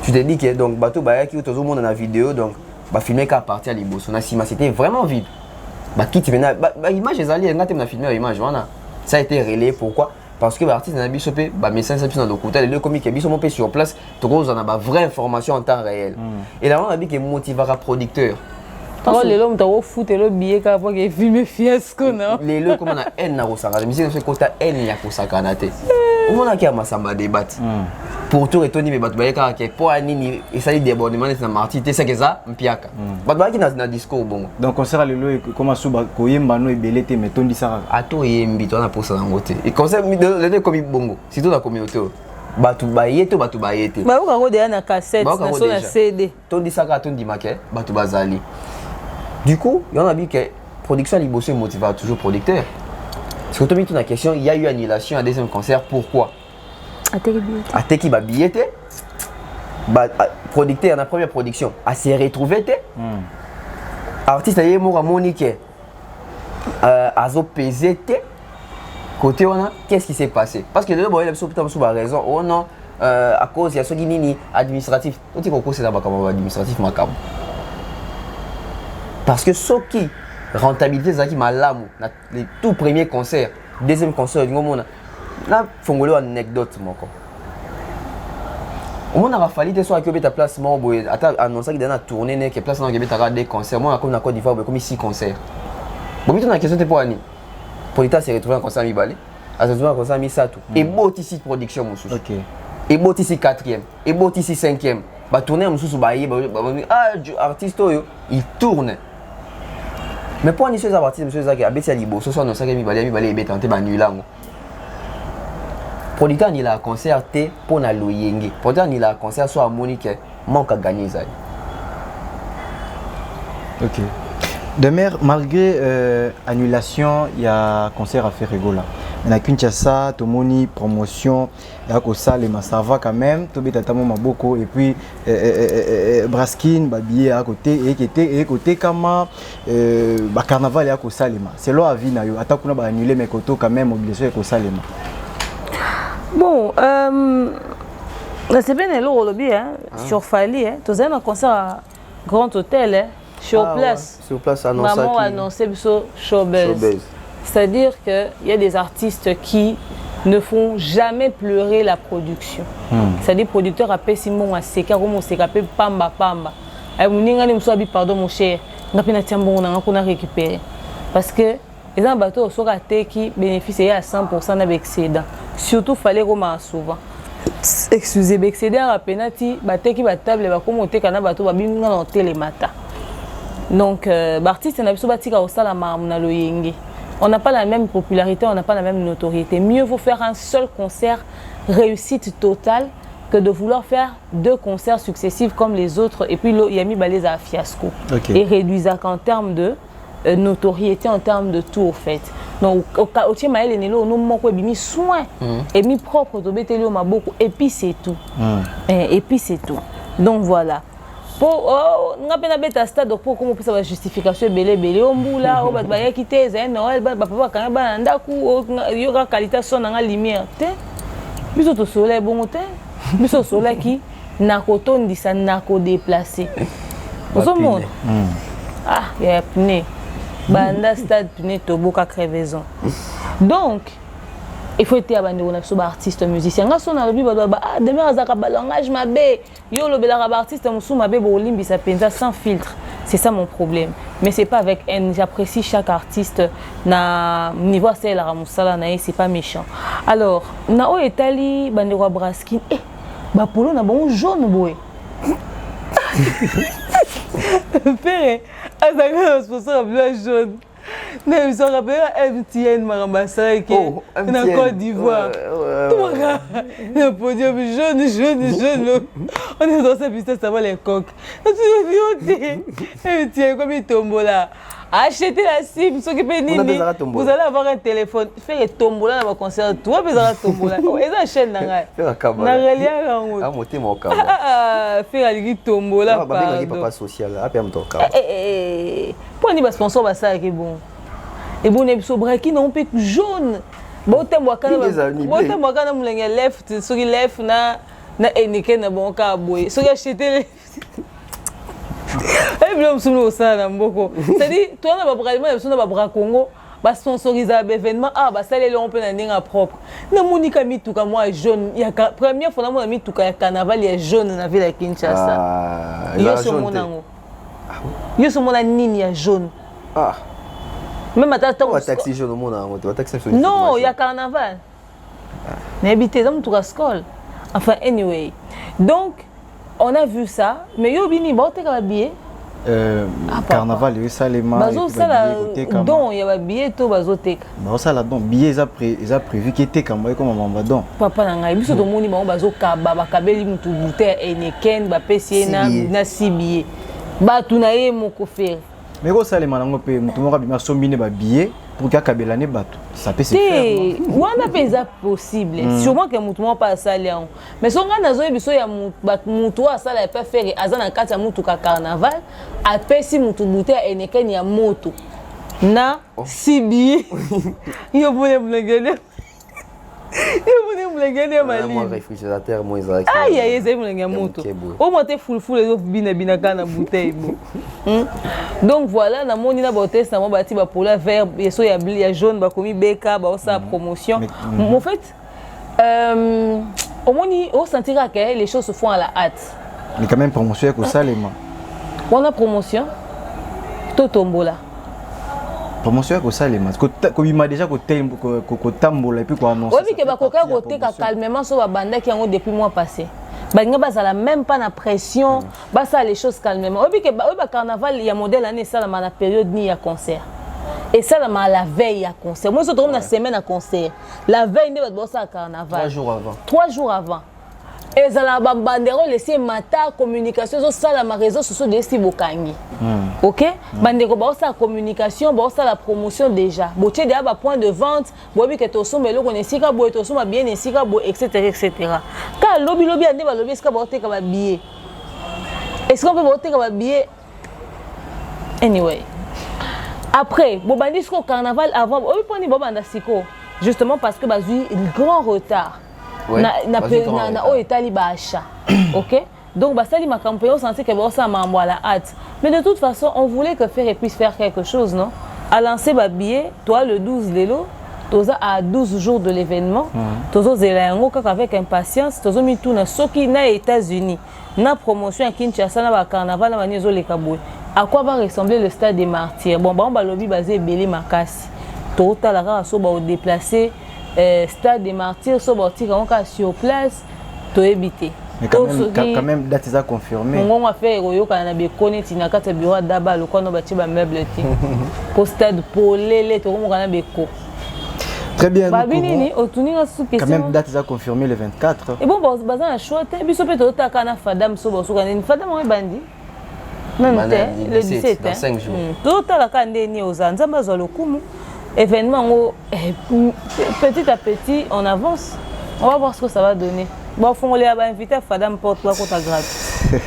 Tu te dis que donc bateau qui tout le monde dans la vidéo donc bah filmer qu'à partir libo, son ciment c'était vraiment vide. Bah qui tu venais bah image les alliés, on a filmé l'image voilà. Ça a été relayé pourquoi? Parce que l'artiste n'a pas pu bah message dans le côté les comiques qui sont sur place tu on a pas vraie information en temps réel et là on a dit que motivera producteur parce que les hommes t'ont foutu le billet quand pour que filmer fiasco non les le comme on a haine na osaka mais c'est ce côté haine ya kosaka na te on a qui a masamba débat pour tout retourner mais battu ba ka pour nini et ça dit débordement na marti te c'est que ça mpiaka battu qui na discours bon donc concert le comment suba koyemba no ebelete mais tondi ça ato yembi to na posa na ngote et concert le comme bongo surtout la communauté batu bayete ba ko déjà na cassette na so na CD tondi ça ka tondi maké batu bazali du coup il y en a vu que production liboso motive toujours producteur. Surtout toute la question, il y a eu annulation à deuxième concert, pourquoi? Ateki ba billet ba producteur en première production a s'est retrouvé artiste a mo Monique azo pesé côté on a qu'est-ce qui s'est passé parce que le boy il a raison oh non à cause il y a ce qui nini administratif on dit qu'on c'est là comme administratif macam parce que ce qui rentabilité ça qui m'a l'amour les tout premiers concerts deuxième concert du monde là fongolo anecdote moko on a fallu soit que ta place moi boy ata annoncer que dans la tournée né que place dans que ta des concerts moi comme na Côte d'Ivoire comme 6 concerts bon mais la question c'est pour Annie Polita s'est retrouvé en concert mi balé à ce moment concert mi ça tout et beau ici production mon sous OK et beau ici 4e et beau ici 5e ba tourner mon sous ba artiste il tourne. Mais pour un seul artiste, monsieur Zaki, abeti alibo, ce soir nous savons mi balé et tenté ba nulango. producteur il a concert té pour na loyenge producteur il a concert soit Monique manque à gagner ça. Ok. Demain, malgré annulation, il y a concert à faire rigola. On a Kinshasa, Tomoni, promotion, il y a Kosalema, ça va quand même. Tobi Tatamo Maboko et puis Braskin, Babié à côté et côté Kama, Carnaval et à Kosalema. C'est là à vie nayo. Attends qu'on a annulé mes kotos quand même obligation avec Kosalema. Bon, c'est bien le lobby sur Fali, tu as un concert à Grand Hôtel sur place. Ouais. Sur place maman a annoncé showbiz. C'est-à-dire qu'il y a des artistes qui ne font jamais pleurer la production. C'est-à-dire producteurs appellent Simon à Seka, comme on s'est appelé Pamba Pamba. Pardon mon cher, on a récupéré. Parce que les bateaux sont ratés qui bénéficient à 100% d'excédent. Surtout, il fallait qu'on souvent. Excusez, l'excédent à penati, bateau qui va table, va commenter quand bateau va bien dans télémata. Donc, l'artiste n'a pas bâti au salama na loyenge. On n'a pas la même popularité, on n'a pas la même notoriété. Mieux vaut faire un seul concert réussite totale que de vouloir faire 2 concerts successifs comme les autres et puis il y a mis balèze à fiasco. Okay. Et réduire en termes de notoriété, en termes de tout au fait. Donc, au tient maël et nous manquons mis soin et mis propre de bételio m'a beaucoup et puis c'est tout. Et puis c'est tout. Donc voilà. Pour n'a pas bête stade pour comment peut ça justification belé ombula o ba ba quitter c'est Noël ba papa quand ba ndaku yo ga qualité son na lumière te biso to soleil bon te biso soleil qui na kotondi ça na ko déplacer au monde ah il y a pneu banda stade pneu to boka crevaison donc il faut être abandonné on a sur artiste musicien nga son na lobi ba ah demain azaka balangage mabe yo lo bela artiste musu mabe bo limbi ça penza sans filtre c'est ça mon problème mais c'est pas avec haine j'apprécie chaque artiste na niveau c'est la ramusala na c'est pas méchant alors na o etali bandeko Braskin ba polo na bon jaune boy père azaka sponsor bleu jaune. Mais ils sont rappelés à MTN, Marambassa, qui est en Côte d'Ivoire. Le podium jaune. On est dans cette piste, ça va les coques. MTN, comme il tombe là. Achetez la cible, ceux qui payent Nini. Vous allez avoir un téléphone. Faites un tombola dans votre concert. Toi, vous allez tombola. Et ça, chaîne n'a rien. Faites un tombola. Papa social. Pour les sponsors, ça est bon. Et bon, les sobraki n'ont pas jaune. Bon, t'es moi quand même left, ceux qui left na eniké na bon caboué. Ceux qui achètent les et bien, on ça dans beaucoup. C'est-à-dire, toi, on a pas bras Congo, bah sponsoriser l'événement, ah bah ça les on peut n'en propre. Na Monica mi tout comme moi jaune. Il y a première fois na mi tout comme carnaval il est jaune dans la ville de Kinshasa. Yo sur mon ango. Yo sur mon nini il jaune. Ah. Même attends. On taxi jaune au mon ango, tu vas taxi sur. Non, il y a carnaval. Mais habiter dans tout cascol. Enfin anyway. Donc on a vu ça, mais yo bini ba oteka billet. Carnaval yo salema. Bazo sala don ya ba billet to bazo teka. Ba sala don billet eza prévu qui était comme maman don. Papa na ngai biso to moni ba bazo kaba ba kabeli mutu bouteille eneken ba pesi na si billet. Ba tunaye moko faire. Mais ko salema nango pe mutu moko bima sombine ba billet pour ka kabela ne bato. Ça peut se faire. Wana peza possible. Sûrement que mutu mo pas ça lian. Mais son nga nazo biso ya mutu asala pas faire azana kati ya mutu ka carnaval, apesi mutu bouteille eneken ya moto. Na si billet. Yo voulez me regarder. Yo voulez me regarder ma ligne. Moi réfrigérateur moi Isaac. Aïe aïe, c'est me regarder moto. Au moins t'es full les autres bina kana bouteille. Donc voilà, na moni na boté ça mo bati ba pour la vert, yeso ya jaune ba komi beka ba sa promotion. En fait au moni on sentira que les choses se font à la hâte. Mais quand même promotion ko salema. On a promotion to tombola. Promotion ko salema. Ko bima déjà ko tambola et puis ko annoncer. Oui, que ba koka ko teka calmement so ba banda qui yango depuis mois passé. Banga bazala même pas na pression, bah ça les choses calmement. Oui que ba carnaval il y a modèle année ça la période ni ya concert. Et ça, la veille à concert. Moi, je suis la semaine à concert. La veille, on va à carnaval. 3 jours avant. 3 jours avant. Et ça, la bandero laissé mata communication. Ça, la réseau social de si bokangi. Ok? Bandero, ça la communication, ça la promotion déjà. Boté déjà ba point de vente. Bobi que to sombe lo konesika, boy to sombe bien nesika, boy etc etc. Quand lobby ande ba lobby est-ce que ba te ka ba billet? Est-ce qu'on peut ba te ka ba billet? Anyway. Après, bon bandisco carnaval avant, on peut prendre bobanda siko. Justement parce que bazui grand retard. Na o etali ba achat. OK? Donc basali ma campagne on sentait que ça mambo à la hâte. Mais de toute façon, on voulait que Ferré puisse faire quelque chose, non? À lancer ba billet, toi le 12 l'élo, toza à 12 jours de l'événement, tozo zelango avec impatience, tozo mi tout na soki na États-Unis, na promotion à Kinshasa na ba carnaval na maniezo le kaboué. À quoi va ressembler le stade des Martyrs? Bon, bah, on va lobby basé Belé Makassi. Total, la so va déplacer stade des Martyrs, so va tirer sur place, to éviter. Mais quand même, date est confirmée. On va faire Royo quand on a béconné, tu n'as qu'à te bureau d'abord, le on a bâti un meuble. Pour stade, pour les tout le monde a béco. Très bien. Quand même, date est confirmée le 24. Et bon, basé à choix, et puis so peut être quand on a Fadam, so va soutenir une Fadam, on est bandit. Le 17, dans 5 jours. Tout à la candidate aux Anzamba Zolokumu. Événement, petit à petit, on avance. On va voir ce que ça va donner. Bon, on va inviter à Fadam Porte la côte à Gratte.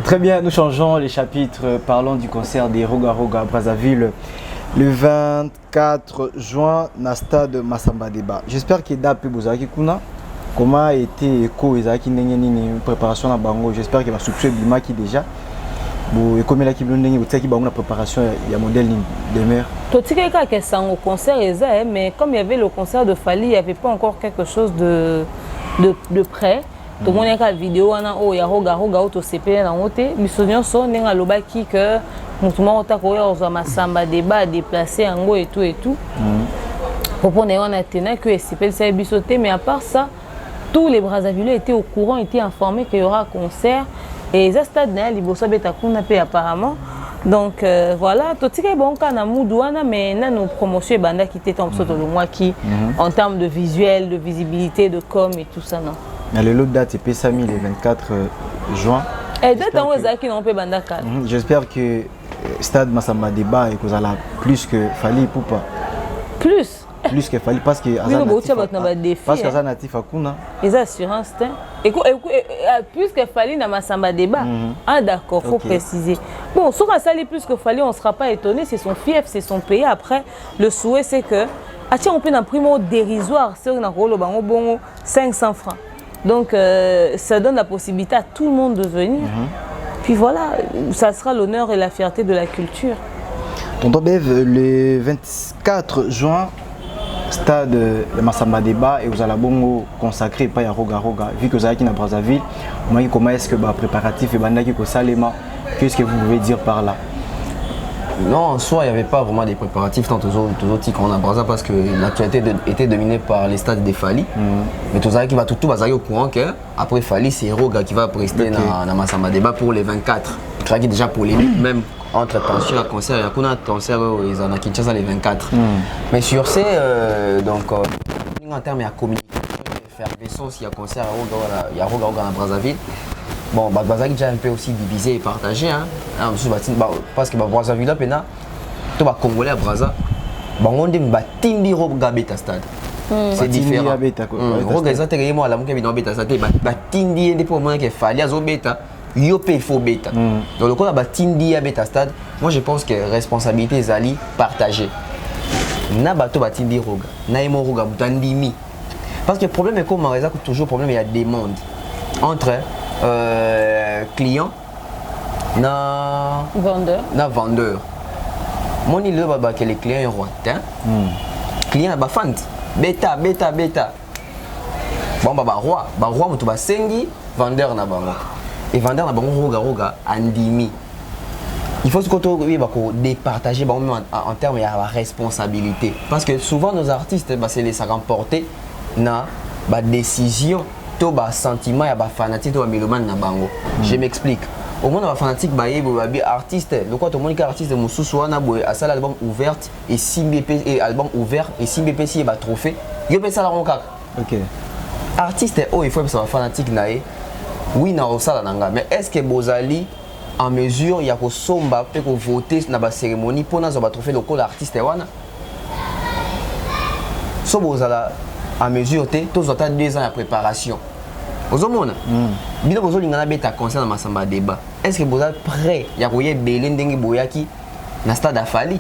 Très bien, nous changeons les chapitres. Parlons du concert des Roga Roga à Brazzaville le 24 juin dans le stade Massamba Débat. J'espère que Dapé Bouzaki Kuna. Comment a été Eko Ezaki Nengenini préparation à Bango? J'espère qu'il va soutenir Bimaki déjà. Bon, et comme il a la préparation, il y a modèle de mer. Tout ce qui est au concert, mais comme il y avait le concert de Fali, il n'y avait pas encore quelque chose de prêt. Tout le monde a une vidéo, il y a Roga Roga au CP dans le côté. Mais souvent, on a le baki que nous avons Massamba débat déplacé en go et tout et tout. Pour on a tenu que CP s'est bisauté, mais à part ça, tous les Brazzavillais étaient au courant, étaient informés qu'il y aura un concert. Et les stades apparemment. Donc voilà, tout ce qui est bon quand on a mais nos promotions banda qui étaient le mois qui en termes de visuel, de visibilité, de com et tout ça non. Mais l'autre date c'est Pessami le 24 juin. Et date on qui n'ont pas banda. J'espère que stade Massamba Débat et que ça a plus que Fali pour pas. Plus que Fali parce que Azan natif à Kuna. Les assurances et plus que Fali na Massamba Débat. Ah d'accord, faut préciser. Bon, si on sali plus que Fali, on ne sera pas étonné, c'est son fief, c'est son pays. Après, le souhait c'est que on peut imprimer au dérisoire, c'est on a rôle bon 500 francs. Donc ça donne la possibilité à tout le monde de venir. Puis voilà, ça sera l'honneur et la fierté de la culture. Tonton Bev, le 24 juin stade de Massamba Débat et vous allez bongo consacré pas à Roga Roga vu que vous êtes à Brazzaville comment est-ce que préparatif et bandaki ko salema qu'est-ce que vous pouvez dire par là? Non, en soi il n'y avait pas vraiment des préparatifs tant aux autres qu'on a Brazza parce que l'actualité était dominée par les stades des Fali mais tout ça qui va tout au courant que après Fali c'est Roga qui va prester dans Massamba Débat pour les 24 je crois que déjà pour les même entre tension et concert, il y a un concert ils en a Kinshasa les 24. Mais sur ces donc en termes de communication, faire des sons s'il y a concert il y a Roga à Brazzaville. Bon, Brazzaville déjà un peu aussi divisé et partagé parce que Brazzaville là pena tout va congolais à Brazza. On dit Batindi Roga beta stade. C'est différent. Roga ils ont été moi la monnaie dans beta stade Batindi est pour moi qu'il fallait à beta. Il faut bêta. Donc le coup là Tindi à bêta stade, moi je pense que responsabilité zali partagée. Na bato Tindi Roga, na emo Roga Butandimi. Parce que le problème est comme on toujours problème il y a demande entre client na vendeur. Mon il le baba que les clients roi client ba fant bêta. Bon roi mutu ba sengi vendeur na bango. Et vendeur na bango Roga andimi. Il faut que départager en termes de responsabilité. Parce que souvent nos artistes c'est les remporter na décision, to sentiment, fanatique, to mélomane na bango. Je m'explique. au moins on fanatique baye artiste le quoi tout le monde artiste de mususu wana boy à ça l'album ouverte et 6 BP et album ouvert et 6 BP si ba trophée yo pe ça la ronka. OK. Artiste il faut ça fanatique naé. Oui na osala nanga mais est-ce que bozali en mesure ya ko somba pe ko voter na ba cérémonie pour na zo ba trophée local artiste wana? So bozala en mesure te tous attend 2 ans de préparation. Ozomona bino bozolinga na beta concert na masamba débat. Est-ce que vous êtes prêt ya koye belé ndenge boyaki na stade Afali?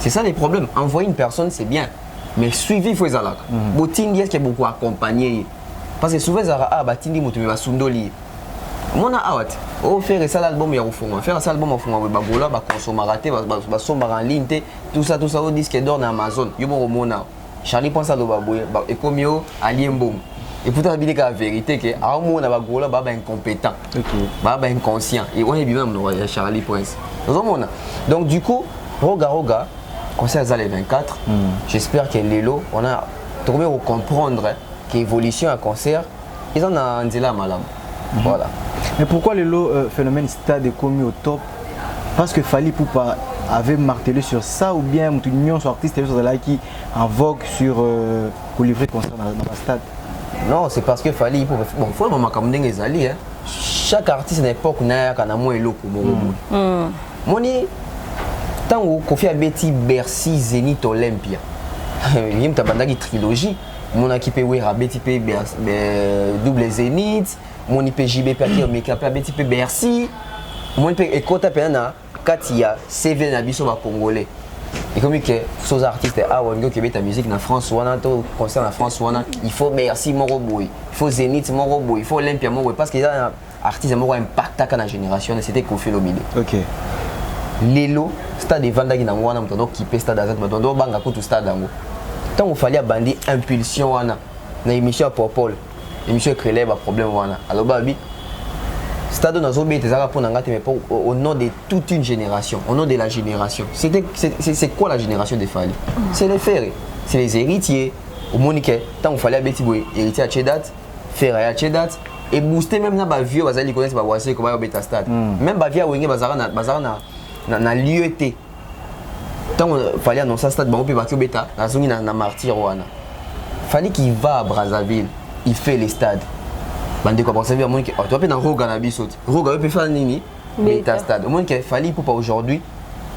C'est ça les problèmes. Envoyer une personne c'est bien mais suivi il faut ezalaka. Botindi est-ce que beaucoup accompagner parce que souvent zara batindi moto me basundoli. Mona awat o faire ça l'album ya ofonga faire ça album ofonga ba gola ba consommer raté ba somba en ligne tout ça au disque d'or na Amazon yo mo mona Charlie pense à loba boye et comme yo aliembo. Et pourtant, la vérité que à un moment, on a baba incompétent, baba inconscient. Et on est bien même Charlie Prince. Donc du coup, Roga, concert les 24. J'espère que Lelo, on a trouvé à comprendre que l'évolution à concert, ils en ont un là malam. Voilà. Mais pourquoi Lelo phénomène stade est commis au top? Parce que Fally Ipupa avait martelé sur ça ou bien une union sur artiste qui en vogue sur pour livrer concert dans le stade? Non, c'est parce que Fally Ipupa bon, faut vraiment comme dingue ezali hein. Chaque artiste à l'époque n'a kana moins eloko bon. Moni tango Kofi abeti Bercy Zénith Olympia. Yim tabandaki trilogie. Mon équipe Wera beti pe double Zénith, mon IP JB Papier Omeka beti pe Bercy. Mon IP Ekota pena Katia CV na biso ba congolais. Et comme que ces artistes qui mettent la musique en France ou en concert en France ou il faut Bercy Moroboy, il faut Zénith Moroboy, il faut Olympia Moroboy parce qu'il y a un artiste qui a impacté dans la génération et c'était Kofi Olomide. OK. Lelo stade de Vanda qui n'a pas de qui peut stade d'Azat mais donc banga tout stade d'ango. Tant il fallait bandi impulsion wana na émission Popol, émission créée ba problème wana. Alors babi stade dans Zobé des arabes pour n'engager mais au nom de toute une génération, au nom de la génération. C'est quoi la génération des Fally? C'est les frères, c'est les héritiers. Au Monique, tant il fallait petit boy héritier à Chedat, frère à Chedat et booster même na ba vieux bazali connaissent ba voici comment beta stade. Même ba vieux wenge bazara na lieuté. Tant il fallait annoncer stade ba peut battre beta na zone na martyr wana. Fallait qu'il va à Brazzaville, il fait les stades. Bande quoi penser à mon qui tu vas dans Roga na biso Roga peut faire nini beta stade au moins qu'il Fally Ipupa aujourd'hui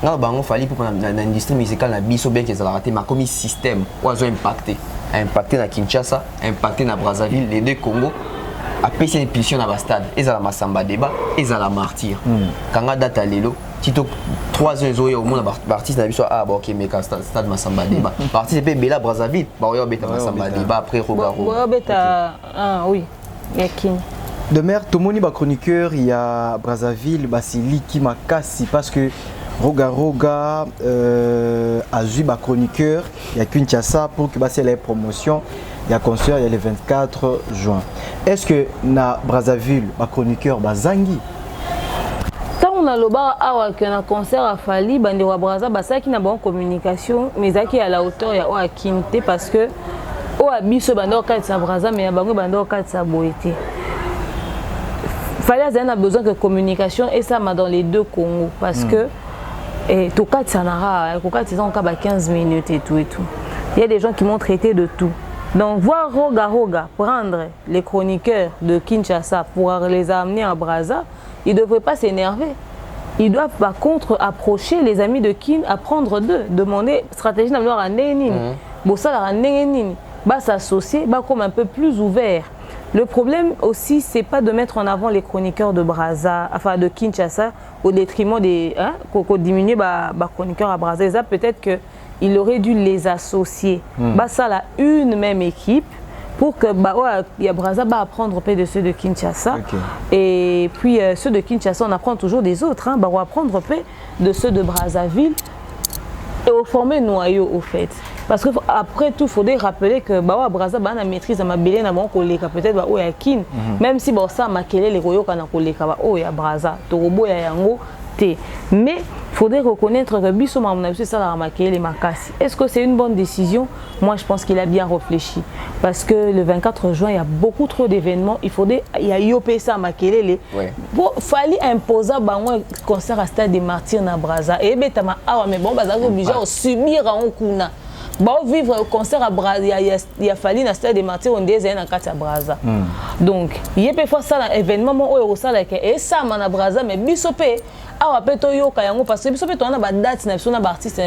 na bango Fally Ipupa na industrie musicale na biso bien qu'ils a raté mais comme système ou a impacté na Kinshasa impacté na Brazzaville les deux Congo a payé une pulsion na ba stade et à la Masamba débat et à la martyr quand on date à lelo tito 3 ans au moins artiste na biso bon OK mais stade Masamba débat artiste pe Bela Brazzaville ba yo beta Masamba débat après Roga beta oui. De mer, Tomoni ba chroniqueur, il y a Brazzaville, c'est Liki Makasi parce que Roga a eu ba chroniqueur, il y a Kinshasa pour que c'est les promotions, il y a concert, il y a le 24 juin. Est-ce que na Brazzaville, ba chroniqueur bazangi? Quand on a le bar à concert à Fally, bande wa Brazza ça qui n'a bonne communication, mais ça qui est à la hauteur il y a Kinte parce que o abiso bando katsa Brazza mais bango bando katsa boité. Fally a besoin de communication et ça m'a dans les deux Congos parce que to katsa nara ko katsa on ka 15 minutes et tout. Il y a des gens qui m'ont traité de tout. Donc voir Roga prendre les chroniqueurs de Kinshasa pour les amener à Brazza, ils ne devraient pas s'énerver. Ils doivent par contre approcher les amis de Kin, apprendre d'eux, demander stratégie d'avoir un nénine. Bossa la nénine. Bah s'associer, bah comme un peu plus ouvert. Le problème aussi, c'est pas de mettre en avant les chroniqueurs de Brazza, enfin de Kinshasa, au détriment des, qu'on diminue bah chroniqueurs à Brazza. Ça peut-être que il aurait dû les associer. Bah ça là une même équipe pour que bah il y a Brazza bah apprendre peu de ceux de Kinshasa. Et puis ceux de Kinshasa on apprend toujours des autres. Bah on va apprendre peu de ceux de Brazzaville et au former noyau au fait. Parce que après tout, il faudrait rappeler que bah Brazza bah na maîtrise ma belé na mon collègue peut-être bah oh ya kin même si bah ça ma kelé les royo kana collègue bah oh ya Brazza to robo ya yango Mais il faudrait reconnaître que Bisso c'est ça la les Makassi. Est-ce que c'est une bonne décision? Moi, je pense qu'il a bien réfléchi. Parce que le 24 juin, il y a beaucoup trop d'événements. Il y a IOPSA à Makelele. Il fallait imposer un concert à Stade des Martyrs na Braza. Et mais bon, bah, ça obligé de subir un coup. Bon, vivre au concert à Braza, il a fallu dans Stade des Martyrs, on disait dans à Braza. Donc, il y a parfois ça l'événement où ça et ça na Braza mais Bissopé parce que Bissopé on a ba date on a ba artiste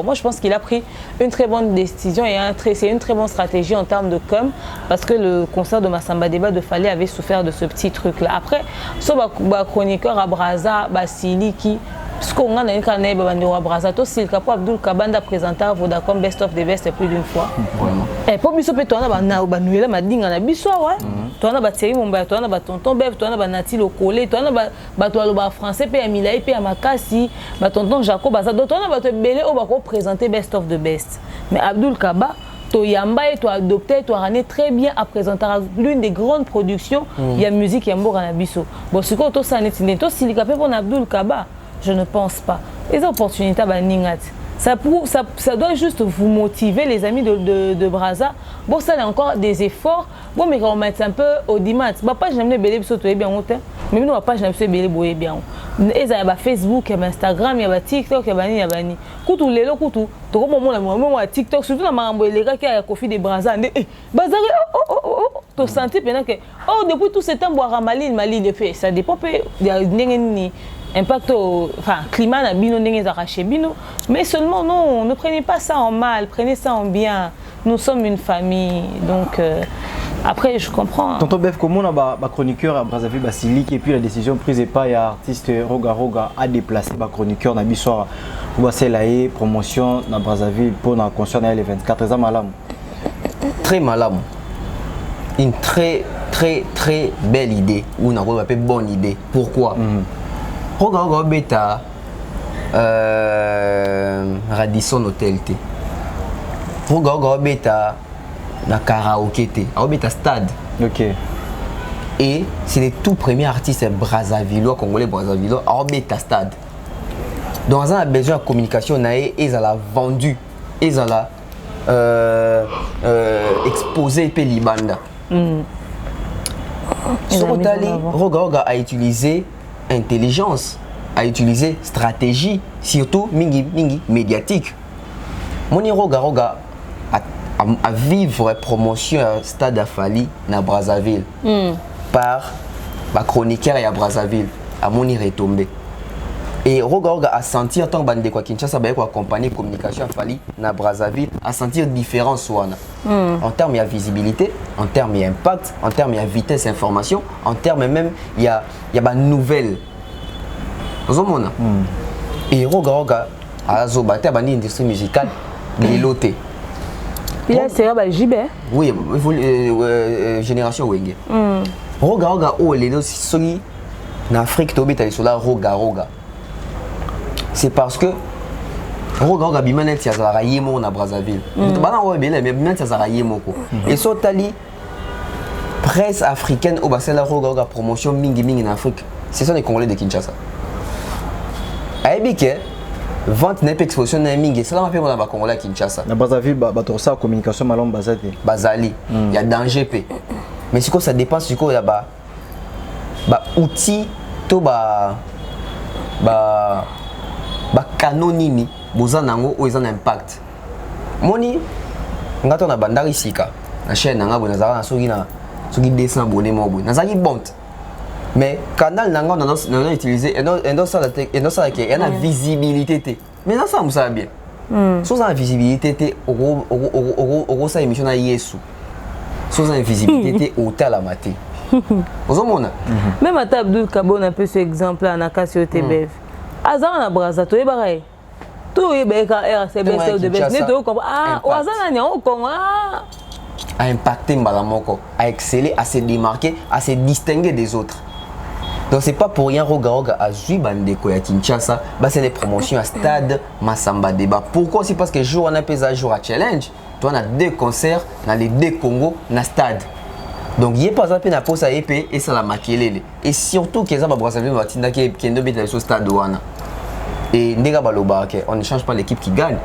moi je pense qu'il a pris une très bonne décision et c'est une très bonne stratégie en termes de com parce que le concert de Massamba Débat de Fallait avait souffert de ce petit truc là. Après so ba chroniqueur à Braza Basili qui ce qu'on a dans le canal de Braza, aussi le capot Abdul Kabanda présenté à Vodacom Best of the Best plus d'une fois. Et pour Bissopé, tu as Noël Madinga na Bisso, tu as Thierry Mumba, tu as Tonton Bev, tu as Nati Lokole, tu as français, puis Amilaï, puis Makassi, Tonton Jacob, tu as Belé au présenter Best of the Best. Mais Abdul Kaba, tu as adopté, tu as ramené très bien à présenter l'une des grandes productions, il y a musique, il y a Mbora na Bisso. Bon, c'est quoi, tu as le capé pour Abdul Kaba? Je ne pense pas. Les opportunités, ça doit juste vous motiver, les amis de Braza. Bon, ça, il y a encore des efforts. Bon, mais quand on met un peu au dimanche, bah, pas j'aime les bébés, bien, mais nous, pas j'aime les bébés, bien. Il y a Facebook, il y a Instagram, il y a TikTok, il y a Bani. Koutou, les lots, koutou. Tu vois, TikTok, surtout dans ma les gars qui a Kofi de Braza. Bazar, tu as senti pendant que, depuis tout ce temps, boire Mali, il fait. Ça dépend, il y a une impact enfin climat na bino ndenge arraché bino mais seulement non, ne prenez pas ça en mal, prenez ça en bien. Nous sommes une famille donc après je comprends. Tonton Bev comment on a chroniqueur à Brazzaville Basili et puis la décision prise et pas il y a artiste Roga à déplacer chroniqueur na bisoir pour la promotion na Brazzaville pour na concernant les 24 ans malam. Très malam. Une très belle idée ou une bonne idée. Pourquoi? Roga beta Radisson Hotel te. Roga beta na karaoké te. Beta stade. OK. Et c'est les tout premiers artistes brazzavillois, congolais brazzavillois, beta stade. Dans un besoin de communication, ils ont vendu, ils ont exposé pe libanda. Roga a utilisé intelligence, à utiliser stratégie, surtout mingi médiatique. Moni Roga à vivre promotion à Stade Afali na Brazzaville par ma chroniqueur à Brazzaville à Moni retombé. Et Roga a senti en tant que bande quoi Kinshasa ba ko accompagner communication Afali na Brazzaville à sentir différence en termes de visibilité, en termes d'impact, en termes de vitesse d'information, en termes même il y a nouvelles. Et Roga a zobaté à l'industrie musicale de l'OT. Il y a c'est JB. Oui, génération Wenge. Roga oh les deux soli en Afrique to beta sur la Roga. C'est parce que Roga bimanet ya za yemo na Brazzaville. Bana o bele mais bimanet ya za yemo ko. Et sotali presse africaine au bassin la Roga promotion mingi en Afrique. Ce sont les Congolais de Kinshasa. Aïbike vente n'est pas exposition na mingi ça m'a fait mon Congolais à Kinshasa. Na Brazzaville ça communication malom bazali. Bazali. Il y a danger p. Mais si ça dépend si il y a outil to canonini boza nango o ils ont impact. Moni ngato na bandari sika na chaîne nga bona za na soki 200 abonnés mo bo. Na zaki bonte. Mais canal nango on a utilisé et non ça il y a une visibilité. Mais non ça me ça bien. Sans la visibilité oro ça émission na Yesu. Sans la visibilité hôtel à maté. Même à Abdul Kabo un peu ce exemple là na Casio TBF. Azan na Braza to ebaray. To ebeka RC Best de Best. Ne to comprendre Azan na on Congo a impacté Mbalamoko, a excellé, à se démarquer, à se distinguer des autres. Donc c'est pas pour rien Roga a joué Bandeko à Kinshasa, c'est des promotions à Stade Massamba Débat. Pourquoi? C'est parce que jour on a pesé jour à challenge. Toi on a 2 concerts dans les 2 Congo dans Stade. Donc il y a pas ça na posa épée et ça la makelele. Et surtout que ça va Brazzaville va tinda qui ndo beta sur stade wana. Et ndega baloba on ne change pas l'équipe qui gagne.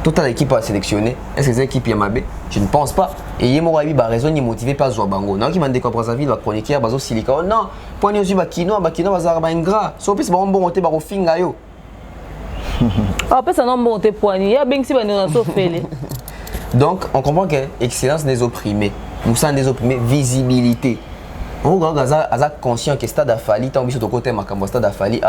Toute l'équipe a sélectionné. Est-ce que c'est l'équipe Yamabé? Je ne pense pas. Et Yemorabi ba raison ni motivé par Zouabango. Non qui m'a dit que Brazzaville va chroniquer bazo silica. Oh non, point aussi bakino bazar ba ingrat. So pis ba bon monter ba finga yo. Ah peut ça non monter poignet. Ya ben si ba nous so fele. Donc on comprend que excellence des opprimés. Nous sommes des opprimés, visibilité. On a conscient que Stade Afali, tant que côté Makambo Stade Afali,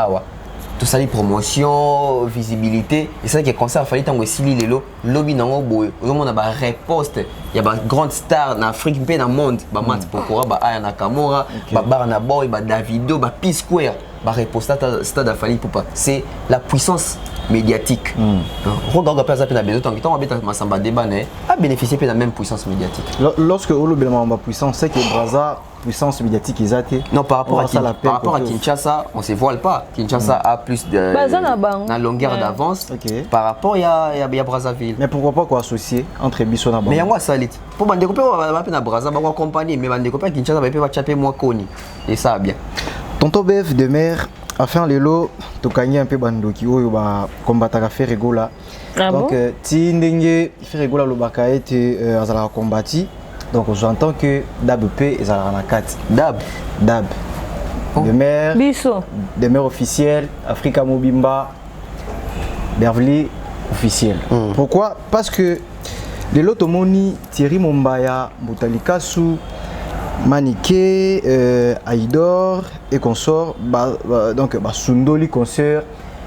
tout ça, les promotions, visibilité. Et c'est ça qui est concert Afali, tant que Sili Lelo, lobby dans le boy. On a une réponse. Il y a des grandes stars en Afrique, mais dans le monde. Il y a Mats Pokora, Aya Nakamura, Barna Boy, Davido, P-Square. Réponse Stade Afali pour pas. C'est la puissance médiatique. Regarde après ça, on a bénéficié de la même puissance médiatique. Lorsque on a la puissance, c'est que Brazza, puissance médiatique, ils ont. Non, par rapport à Kinshasa, on ne se voile pas. Kinshasa a plus de longueur d'avance par rapport à Brazzaville. Mais pourquoi pas associer entre Bisso et Bangou? Mais il y a moi ça. Pour les découper, on va appeler Brazza, on va accompagner. Mais les découper à Kinshasa, on va chaper moins connu. Et ça bien. Tonton Bev de mer a fait un lelo, tokanye un peu bandoki oyo ba combattre à faire rigola. Donc ti ndenge faire rigola lo bakaete azala combattu. Donc j'entends que Dab P ezala na 4. Dab de mer Bisso de mer officiel Africa Mobimba Beverly officiel. Pourquoi? Parce que les lotomoni Thierry Mombaya Butalikasu Maniké, Aïdor et consort, donc Sundoli concert,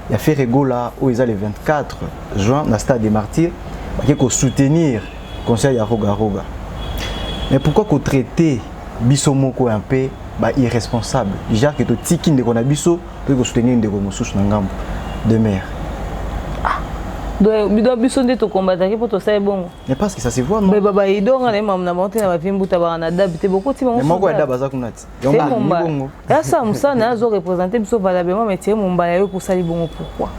il a fait Regola où ils allaient le 24 juin dans le stade des Martyrs, pour soutenir le concert de Roga Roga. Mais pourquoi qu'on traite Bisso Moko un peu irresponsable? Déjà que tu tikin de Konabiso pour soutenir une de Komosous Nangam de mer. doit biso nde to combattre pour to ça bon. Mais parce que ça se voit non. Mais baba ido ngane mam na monter na vimbu tabana dabite beaucoup ti bon. Mais moko da baza kunati. C'est bon. Là ça musa na zo représenter biso valablement mais tiens mon baya pour ça bon pourquoi?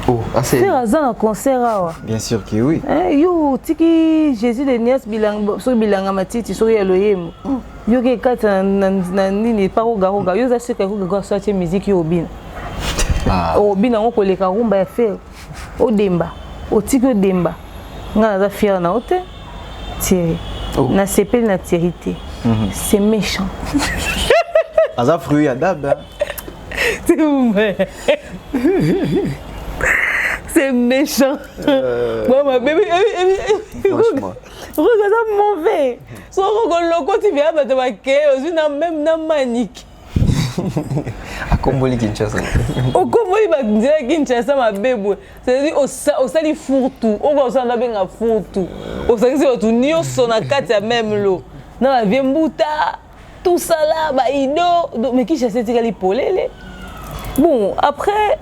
Oh, assez. C'est un concert là. Bien sûr que oui. Yo tiki Jésus de Nias bilang so bilanga matiti so yelo yemo. Yo ke kata na nini pa roga yo za se ka roga so tie musique yo bin. Obina on koleka rumba ya faire. Au Demba, au Tigo Demba, on a fier na haute Thierry. Na CP na Thierry. C'est méchant. Aza fruit à Dab. C'est méchant. Bon ma bébé, franchement. Regarde mauvais. So regarde le tu viens te maquer, aussi na même na manique. À Komboli Kinshasa. Au Komboli ba dire Kinshasa ma bébé. C'est-à-dire au sali fourtou. On va ça na benga fourtou. Au sali c'est tout nio sona kati même l'eau. Na viembuta tout ça là ba ido mais Kinshasa c'est gali polele. Bon, après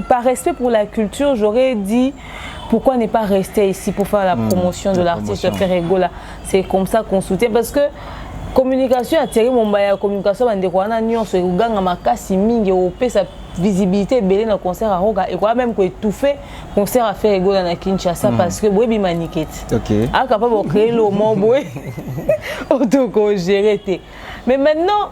par respect pour la culture, j'aurais dit pourquoi ne pas rester ici pour faire la promotion de l'artiste Ferregola. C'est comme ça qu'on soutient parce que communication a tiré mon bail communication bandekwana nyonso eganga makasi mingi opesa visibilité belé na concert à Roga et quoi même ko étouffer concert à faire Egola na Kinshasa parce que boy bi manikete. OK. A capable de créer le mot boy auto gérer. Mais maintenant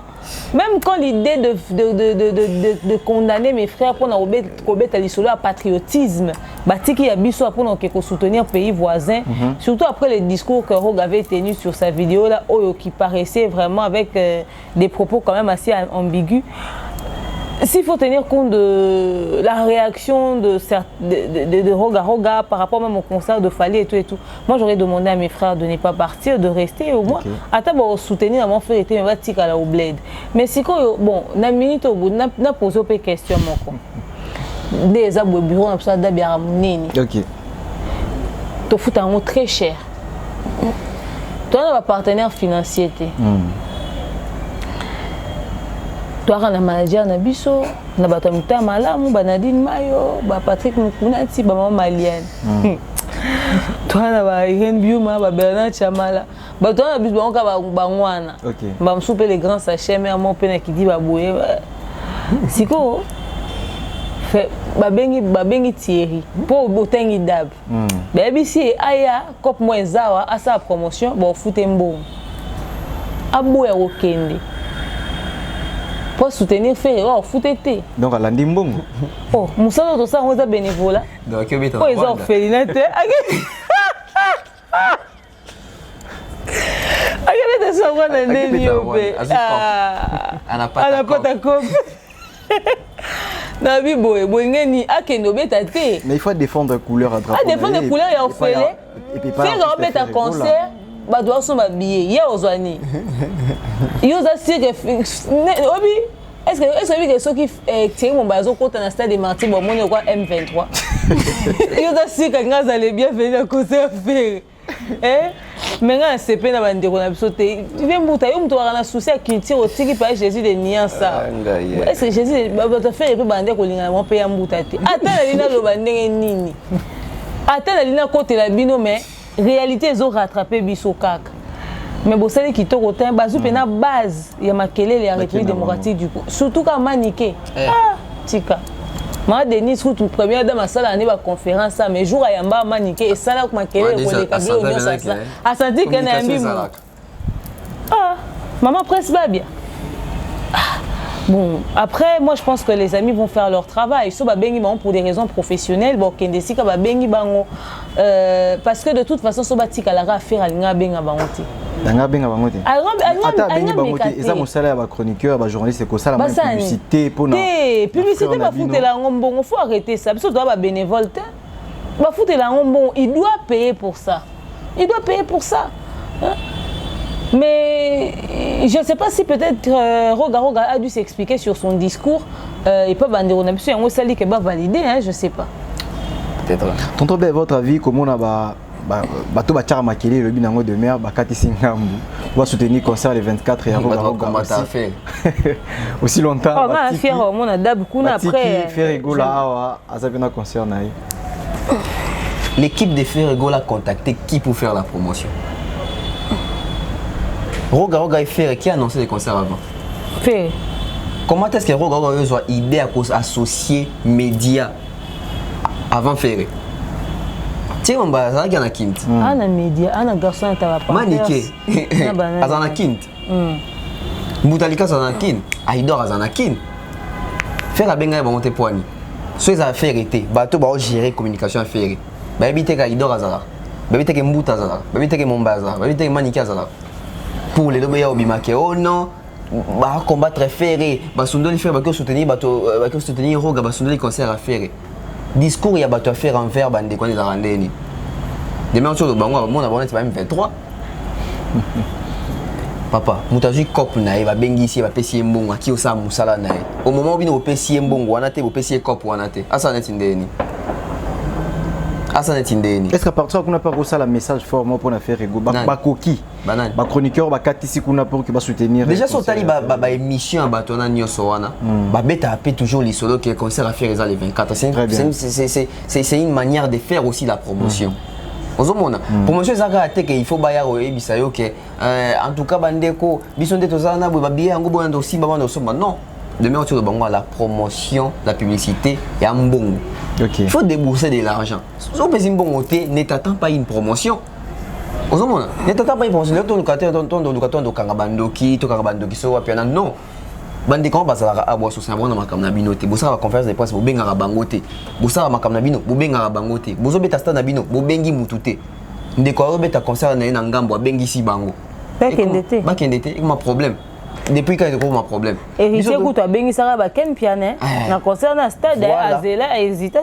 même quand l'idée de condamner mes frères pour n'obéir à l'isolo à patriotisme, Batiki y a biso pour soutenir pays voisins, surtout après les discours que Rogue avait tenus sur sa vidéo là, qui paraissait vraiment avec des propos quand même assez ambigus. S'il faut tenir compte de la réaction de Roga par rapport même au concert de Fali et tout, moi j'aurais demandé à mes frères de ne pas partir, de rester au moins. Attends, soutenir mon frère était à la bled. Mais si bon, na minute au bout, n'a posé aucune question mon des abos bureau on a besoin d'abia nini. OK. Tu fous un mot très cher. Toi on a un partenaire financier Toi, on a manager na biso, na batamita malamu, Banadine Mayo, Patrick Mukunati, maman malienne. Toi, on a Irène Biuma, Bernard Chamala. Toi, on a biso bangwana. OK. Bam souper les grands sachets, mais mon père qui dit baboué. Siko. Fait babengi Thierry pour botengi dab baby si aya cop moins zawa à sa promotion bon foute mbongo aboya okende pour soutenir Ferré oh foutete donc à l'andimbongo oh musalo to ça on za bénévolat donc yo beta oh ils ont fait l'inter Agade ça va dans les lieux ana pas ta cop na bi boy ngeni akendo beta te mais il faut défendre couleur à drapeau défendre couleur ya ofele et puis pas faire beta concert ba doit son ba billet ya ozwani yo za si que obi est-ce que ceux qui tiennent mon bazo contre un stade de Martin bon mon quoi M23 yo za si que ngaza les bien venir concert faire maintenant c'est peine à bande qu'on a sauté tu viens mbuta yo mtu wana souci à culture aussi qui parle Jésus de niansa est-ce que Jésus va te faire peu bande ko linga mon pays mbuta te ata la lina lo bande nini ata la lina côté la bino mais réalité zo rattraper biso kaka mais bo sali ki to kotin bazu pena base ya makelele ya République démocratique du coup surtout quand maniqué tika ma Denis route première dame à sala ni ba conférence ça mais jour ayamba maniqué et sala ko makelele ko le kabilo nyo ça a senti que na mbi maman presse va bien bon après moi je pense que les amis vont faire leur travail so ba bengi bango pour des raisons professionnelles bon kendesi ka ba bengi bango parce que de toute façon so ba tika la affaire alinga benga bango te Danga benga bango te. Ata bengi bango te. Eza mosala ba chroniqueur, ba journaliste ko sala même publicité pour na. Publicité ba foutre la ngombongo, faut arrêter ça. Parce que toi ba bénévole te. Ba foutre la ngombongo, il doit payer pour ça. Il doit payer pour ça. Hein? Mais je ne sais pas si peut-être Roga a dû s'expliquer sur son discours. Il peut bander on a pu un sali que ba valider hein, je sais pas. Peut-être. Tonton Ben votre avis comment on a bato bachara makele le binango de mer bakati singambu va soutenir concert le 24 et comment t'as fait aussi longtemps on va faire mon adab kuna après faire rigola awa azabena concert naï l'équipe de faire rigola a contacté qui pour faire la promotion Roga et Ferré qui a annoncé les concerts avant Ferré comment est-ce que Roga a eu idée à associer médias avant Ferré tiens on va ça na kint ana média ana garçon ta va pas maniqué azana kint mutalika azana kint aidor azana kint faire benga ba monter poani so ils a fait arrêter bato ba gérer communication affaire ba éviter ka aidor azala ba éviter que mbuta azala ba éviter que mombaza ba éviter que maniqué azala pour les lobeya obimake oh non ba combattre Ferré ba sondoli faire ba que soutenir bato ba que soutenir Roga ba sondoli concert à Ferré discours il y a bateau à faire en verbe en déconner la rendez demain sur le bango mon abonné c'est même 23 papa mutaji cop na va bengi ici va pesier mbongo qui osa musala na au moment où bino pesier mbongo wana te bo pesier cop wana te asa net indeni est-ce qu'à partir qu'on a pas reçu la message fort pour na faire ego ba coquille ba chroniqueur ba katisi kuna pour que ba soutenir déjà sur tali ba émission ba tona nyoso wana ba beta apé toujours les solo qui concert à faire les 24 c'est une manière de faire aussi la promotion ozomona promotion ezaka te que il faut baya o ebisa yo que en tout cas bandeko bisonde tozana ba biya ngo bondo simba bando somba non demain autour de bango la promotion la publicité et un bon okay. Il faut débourser de l'argent so pesi mbongo te ne t'attends pas une promotion ozomona ne t'attends pas une promotion le ton do kanga bandoki so wapiana non bandi quand bazala abo so sabona makamna bino te bosala conférence de presse bo benga bango te bosala makamna bino bo benga bango te bozo beta stade na bino bo bengi mutu te ndeko beta concert na ngambo bengi si bango bakende te ma problème depuis quand il y a un problème et je sais que tu as bengi sara ba ken piane na concert na stade azela hésité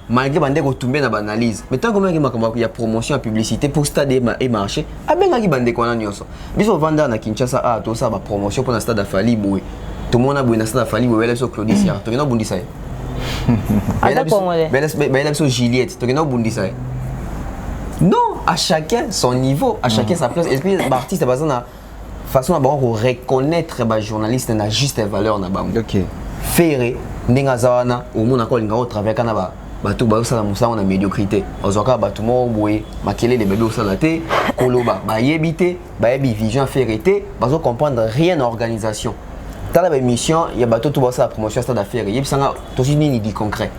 malgré bande ko tomber na analyse mais tant que makambo ya promotion ya publicité pour stade et marché a benga ki bande ko na nyonso biso vanda na Kinshasa a to ça ba promotion pour na stade Fali boy tout le monde a besoin de Fali boy so Claudicia to na bundisa belle so Juliette to na bundisa non à chacun son niveau à chacun sa place et puis l'artiste bazana na façon à reconnaître les journalistes na juste valeur na bango. OK. Ferré ndinga zawana au monde encore linga au travers kana ba bato ba sala musa na médiocrité. Ozoka bato mo boye makele les bébés au salaté koloba ba yebité ba yebi vision Ferré bazo comprendre rien en organisation. Dans la émission, il y a bato tout ça la promotion stade affaire. Yeb sanga to ni dit concret.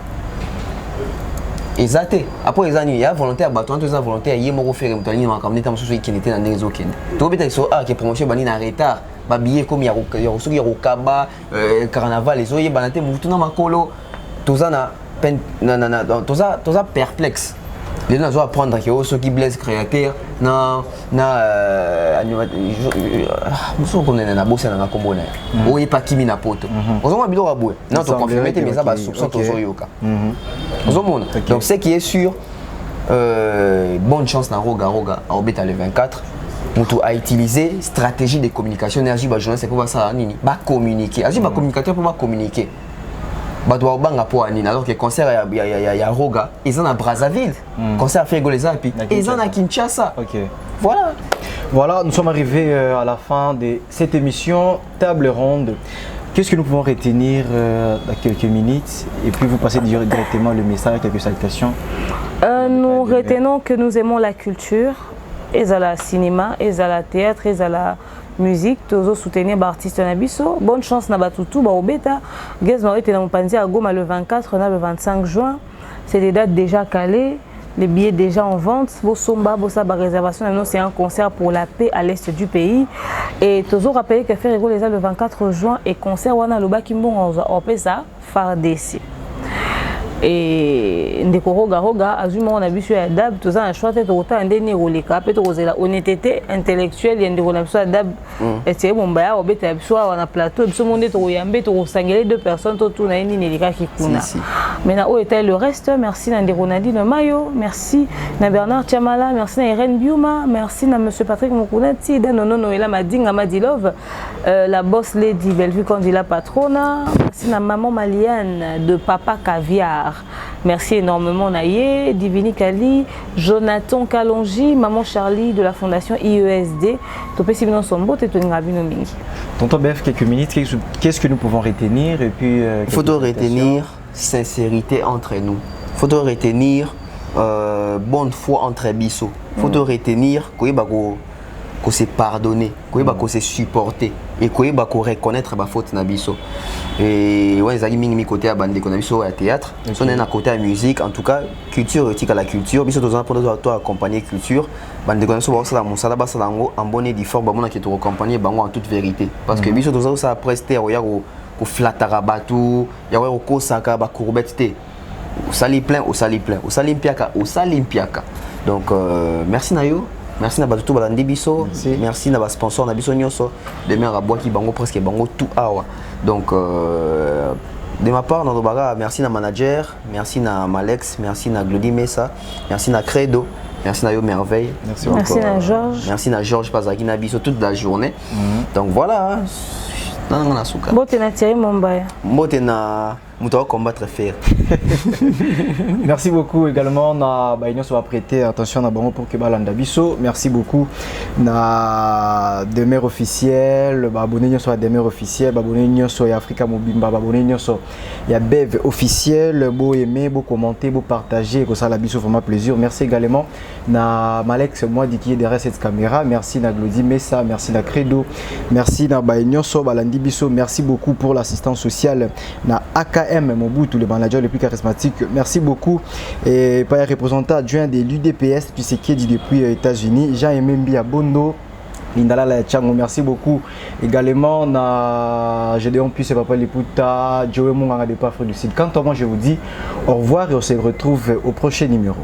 Exacté. Après les années, il y a volontaire, bateau, il y a volontaire, il y a mon frère, il y a mon camarade, qui était dans les autres. Tu vois, qui est promotion, il y a un retard, il comme il y a au Kaba, carnaval, les autres, il y a un tout dans ma colo, tout ça, perplexe. Les gens doivent apprendre que ceux qui blessent créateurs, na muso ko nena na bosse na komona oye pa kimi na poto ozoma bilo aboué non to confirmer mais ça va soupçon tozo yoka ozomona donc ce qui est sûr bonne chance na roga à obeta le 24 mutu a utilisé stratégie de communication énergie ba journaliste pour ça nini ba communiquer agir ba communicateur pour ba communiquer ba doit banga pour anine alors que concert ya roga ils sont à Brazzaville concert fait les api ils sont à Kinshasa. OK. Voilà, nous sommes arrivés à la fin de cette émission Table Ronde. Qu'est-ce que nous pouvons retenir dans quelques minutes et puis vous passez directement le message, quelques salutations. Nous retenons que nous aimons la culture, et à la cinéma, et à la théâtre, et à la musique, tous soutenir les artistes nabiso. Bonne chance na batutu ba obeta. Guest Marie était dans mon panzi à Goma le 24, on a le 25 juin. C'est des dates déjà calées. Les billets déjà en vente. Bosomba, Bossaba réservation. C'est un concert pour la paix à l'est du pays. Et toujours rappeler que Ferrego les a le 24 juin et concert Wana Loba Kimbon en Pesa Fardesi. Et ndeko roga azuma on a vu sur adab tout ça un choix tête autant ndeni roleka peut la honnêteté intellectuelle yende on a sur adab et c'est bon ba o beta soit on a plateau biso monde to yambe to sangele deux personnes tout na ni nelika kikuna maintenant où était le reste merci na ndeko Nadine Mayo merci na Bernard Chamala merci na Irene Biuma merci na monsieur Patrick Mokunati non ela madinga madilove la boss lady Bellevue Candila Patrona merci na maman Maliane de papa Caviar. Merci énormément Naye, Divini Kali, Jonathan Kalonji, Maman Charlie de la fondation IESD. Tonton Bef, quelques minutes, qu'est-ce que nous pouvons retenir et puis, il faut retenir sincérité entre nous. Il faut retenir bonne foi entre biso. Il faut retenir qu'on s'est pardonné, qu'on s'est supporté et qu'on reconnaître ma faute na biso. Et ouais, ils ont mis côté à bande qu'on a vu sur le théâtre, on est à côté à la musique, en tout cas culture éthique à la culture, biso deux ans pour toi accompagner culture, bande qu'on a sur la monsala basa lango en bonne et difforme bah mon qui te accompagner bango en toute vérité parce que biso deux ans ça presté au ya au flatara batu, ya au kosaka ba courbette té, au sali plein, au salimpiaka. Donc merci Nayo. Merci na batutu balandi biso, merci na ba sponsor na biso nyoso, demain à bois qui bango presque bango tout awa. Donc de ma part dans Dobaga, merci na manager, merci na Malex, merci na Glody Mesa, merci na Credo, merci na Yo Merveille. Merci na Georges. Merci na Georges Pazaki na biso toute la journée. Donc voilà. Bote na Thierry Mombaya. Bote na Moutoua combattre faire. Merci beaucoup également. Na Baïnion va prêter attention à Bango pour que Balanda Bisso. Merci beaucoup. Na demeure officielle, abonné sur la demeure officielle, abonné sur Africa Mobimba, abonné sur ya Bev officiel. Beau aimer, beau commenter, beau partager. Que ça la Bisso vraiment plaisir. Merci également. Na Malex moi dit qui est derrière cette caméra. Merci na Glody Mesa, merci na Credo, merci na Baïnion sur Balandi Bisso. Merci beaucoup pour l'assistance sociale. Na AKM Mobutu, le manager le plus charismatique. Merci beaucoup. Et par représentant adjoint de l'UDPS, tu sais qui est dit depuis les États-Unis, Jean-Aimé Bondo. Lindala Tchango, merci beaucoup. Également, na Gédéon Puisse, Papa Liputa, Joe Munganga de Pafre du Sud. Quant à moi, je vous dis au revoir et on se retrouve au prochain numéro.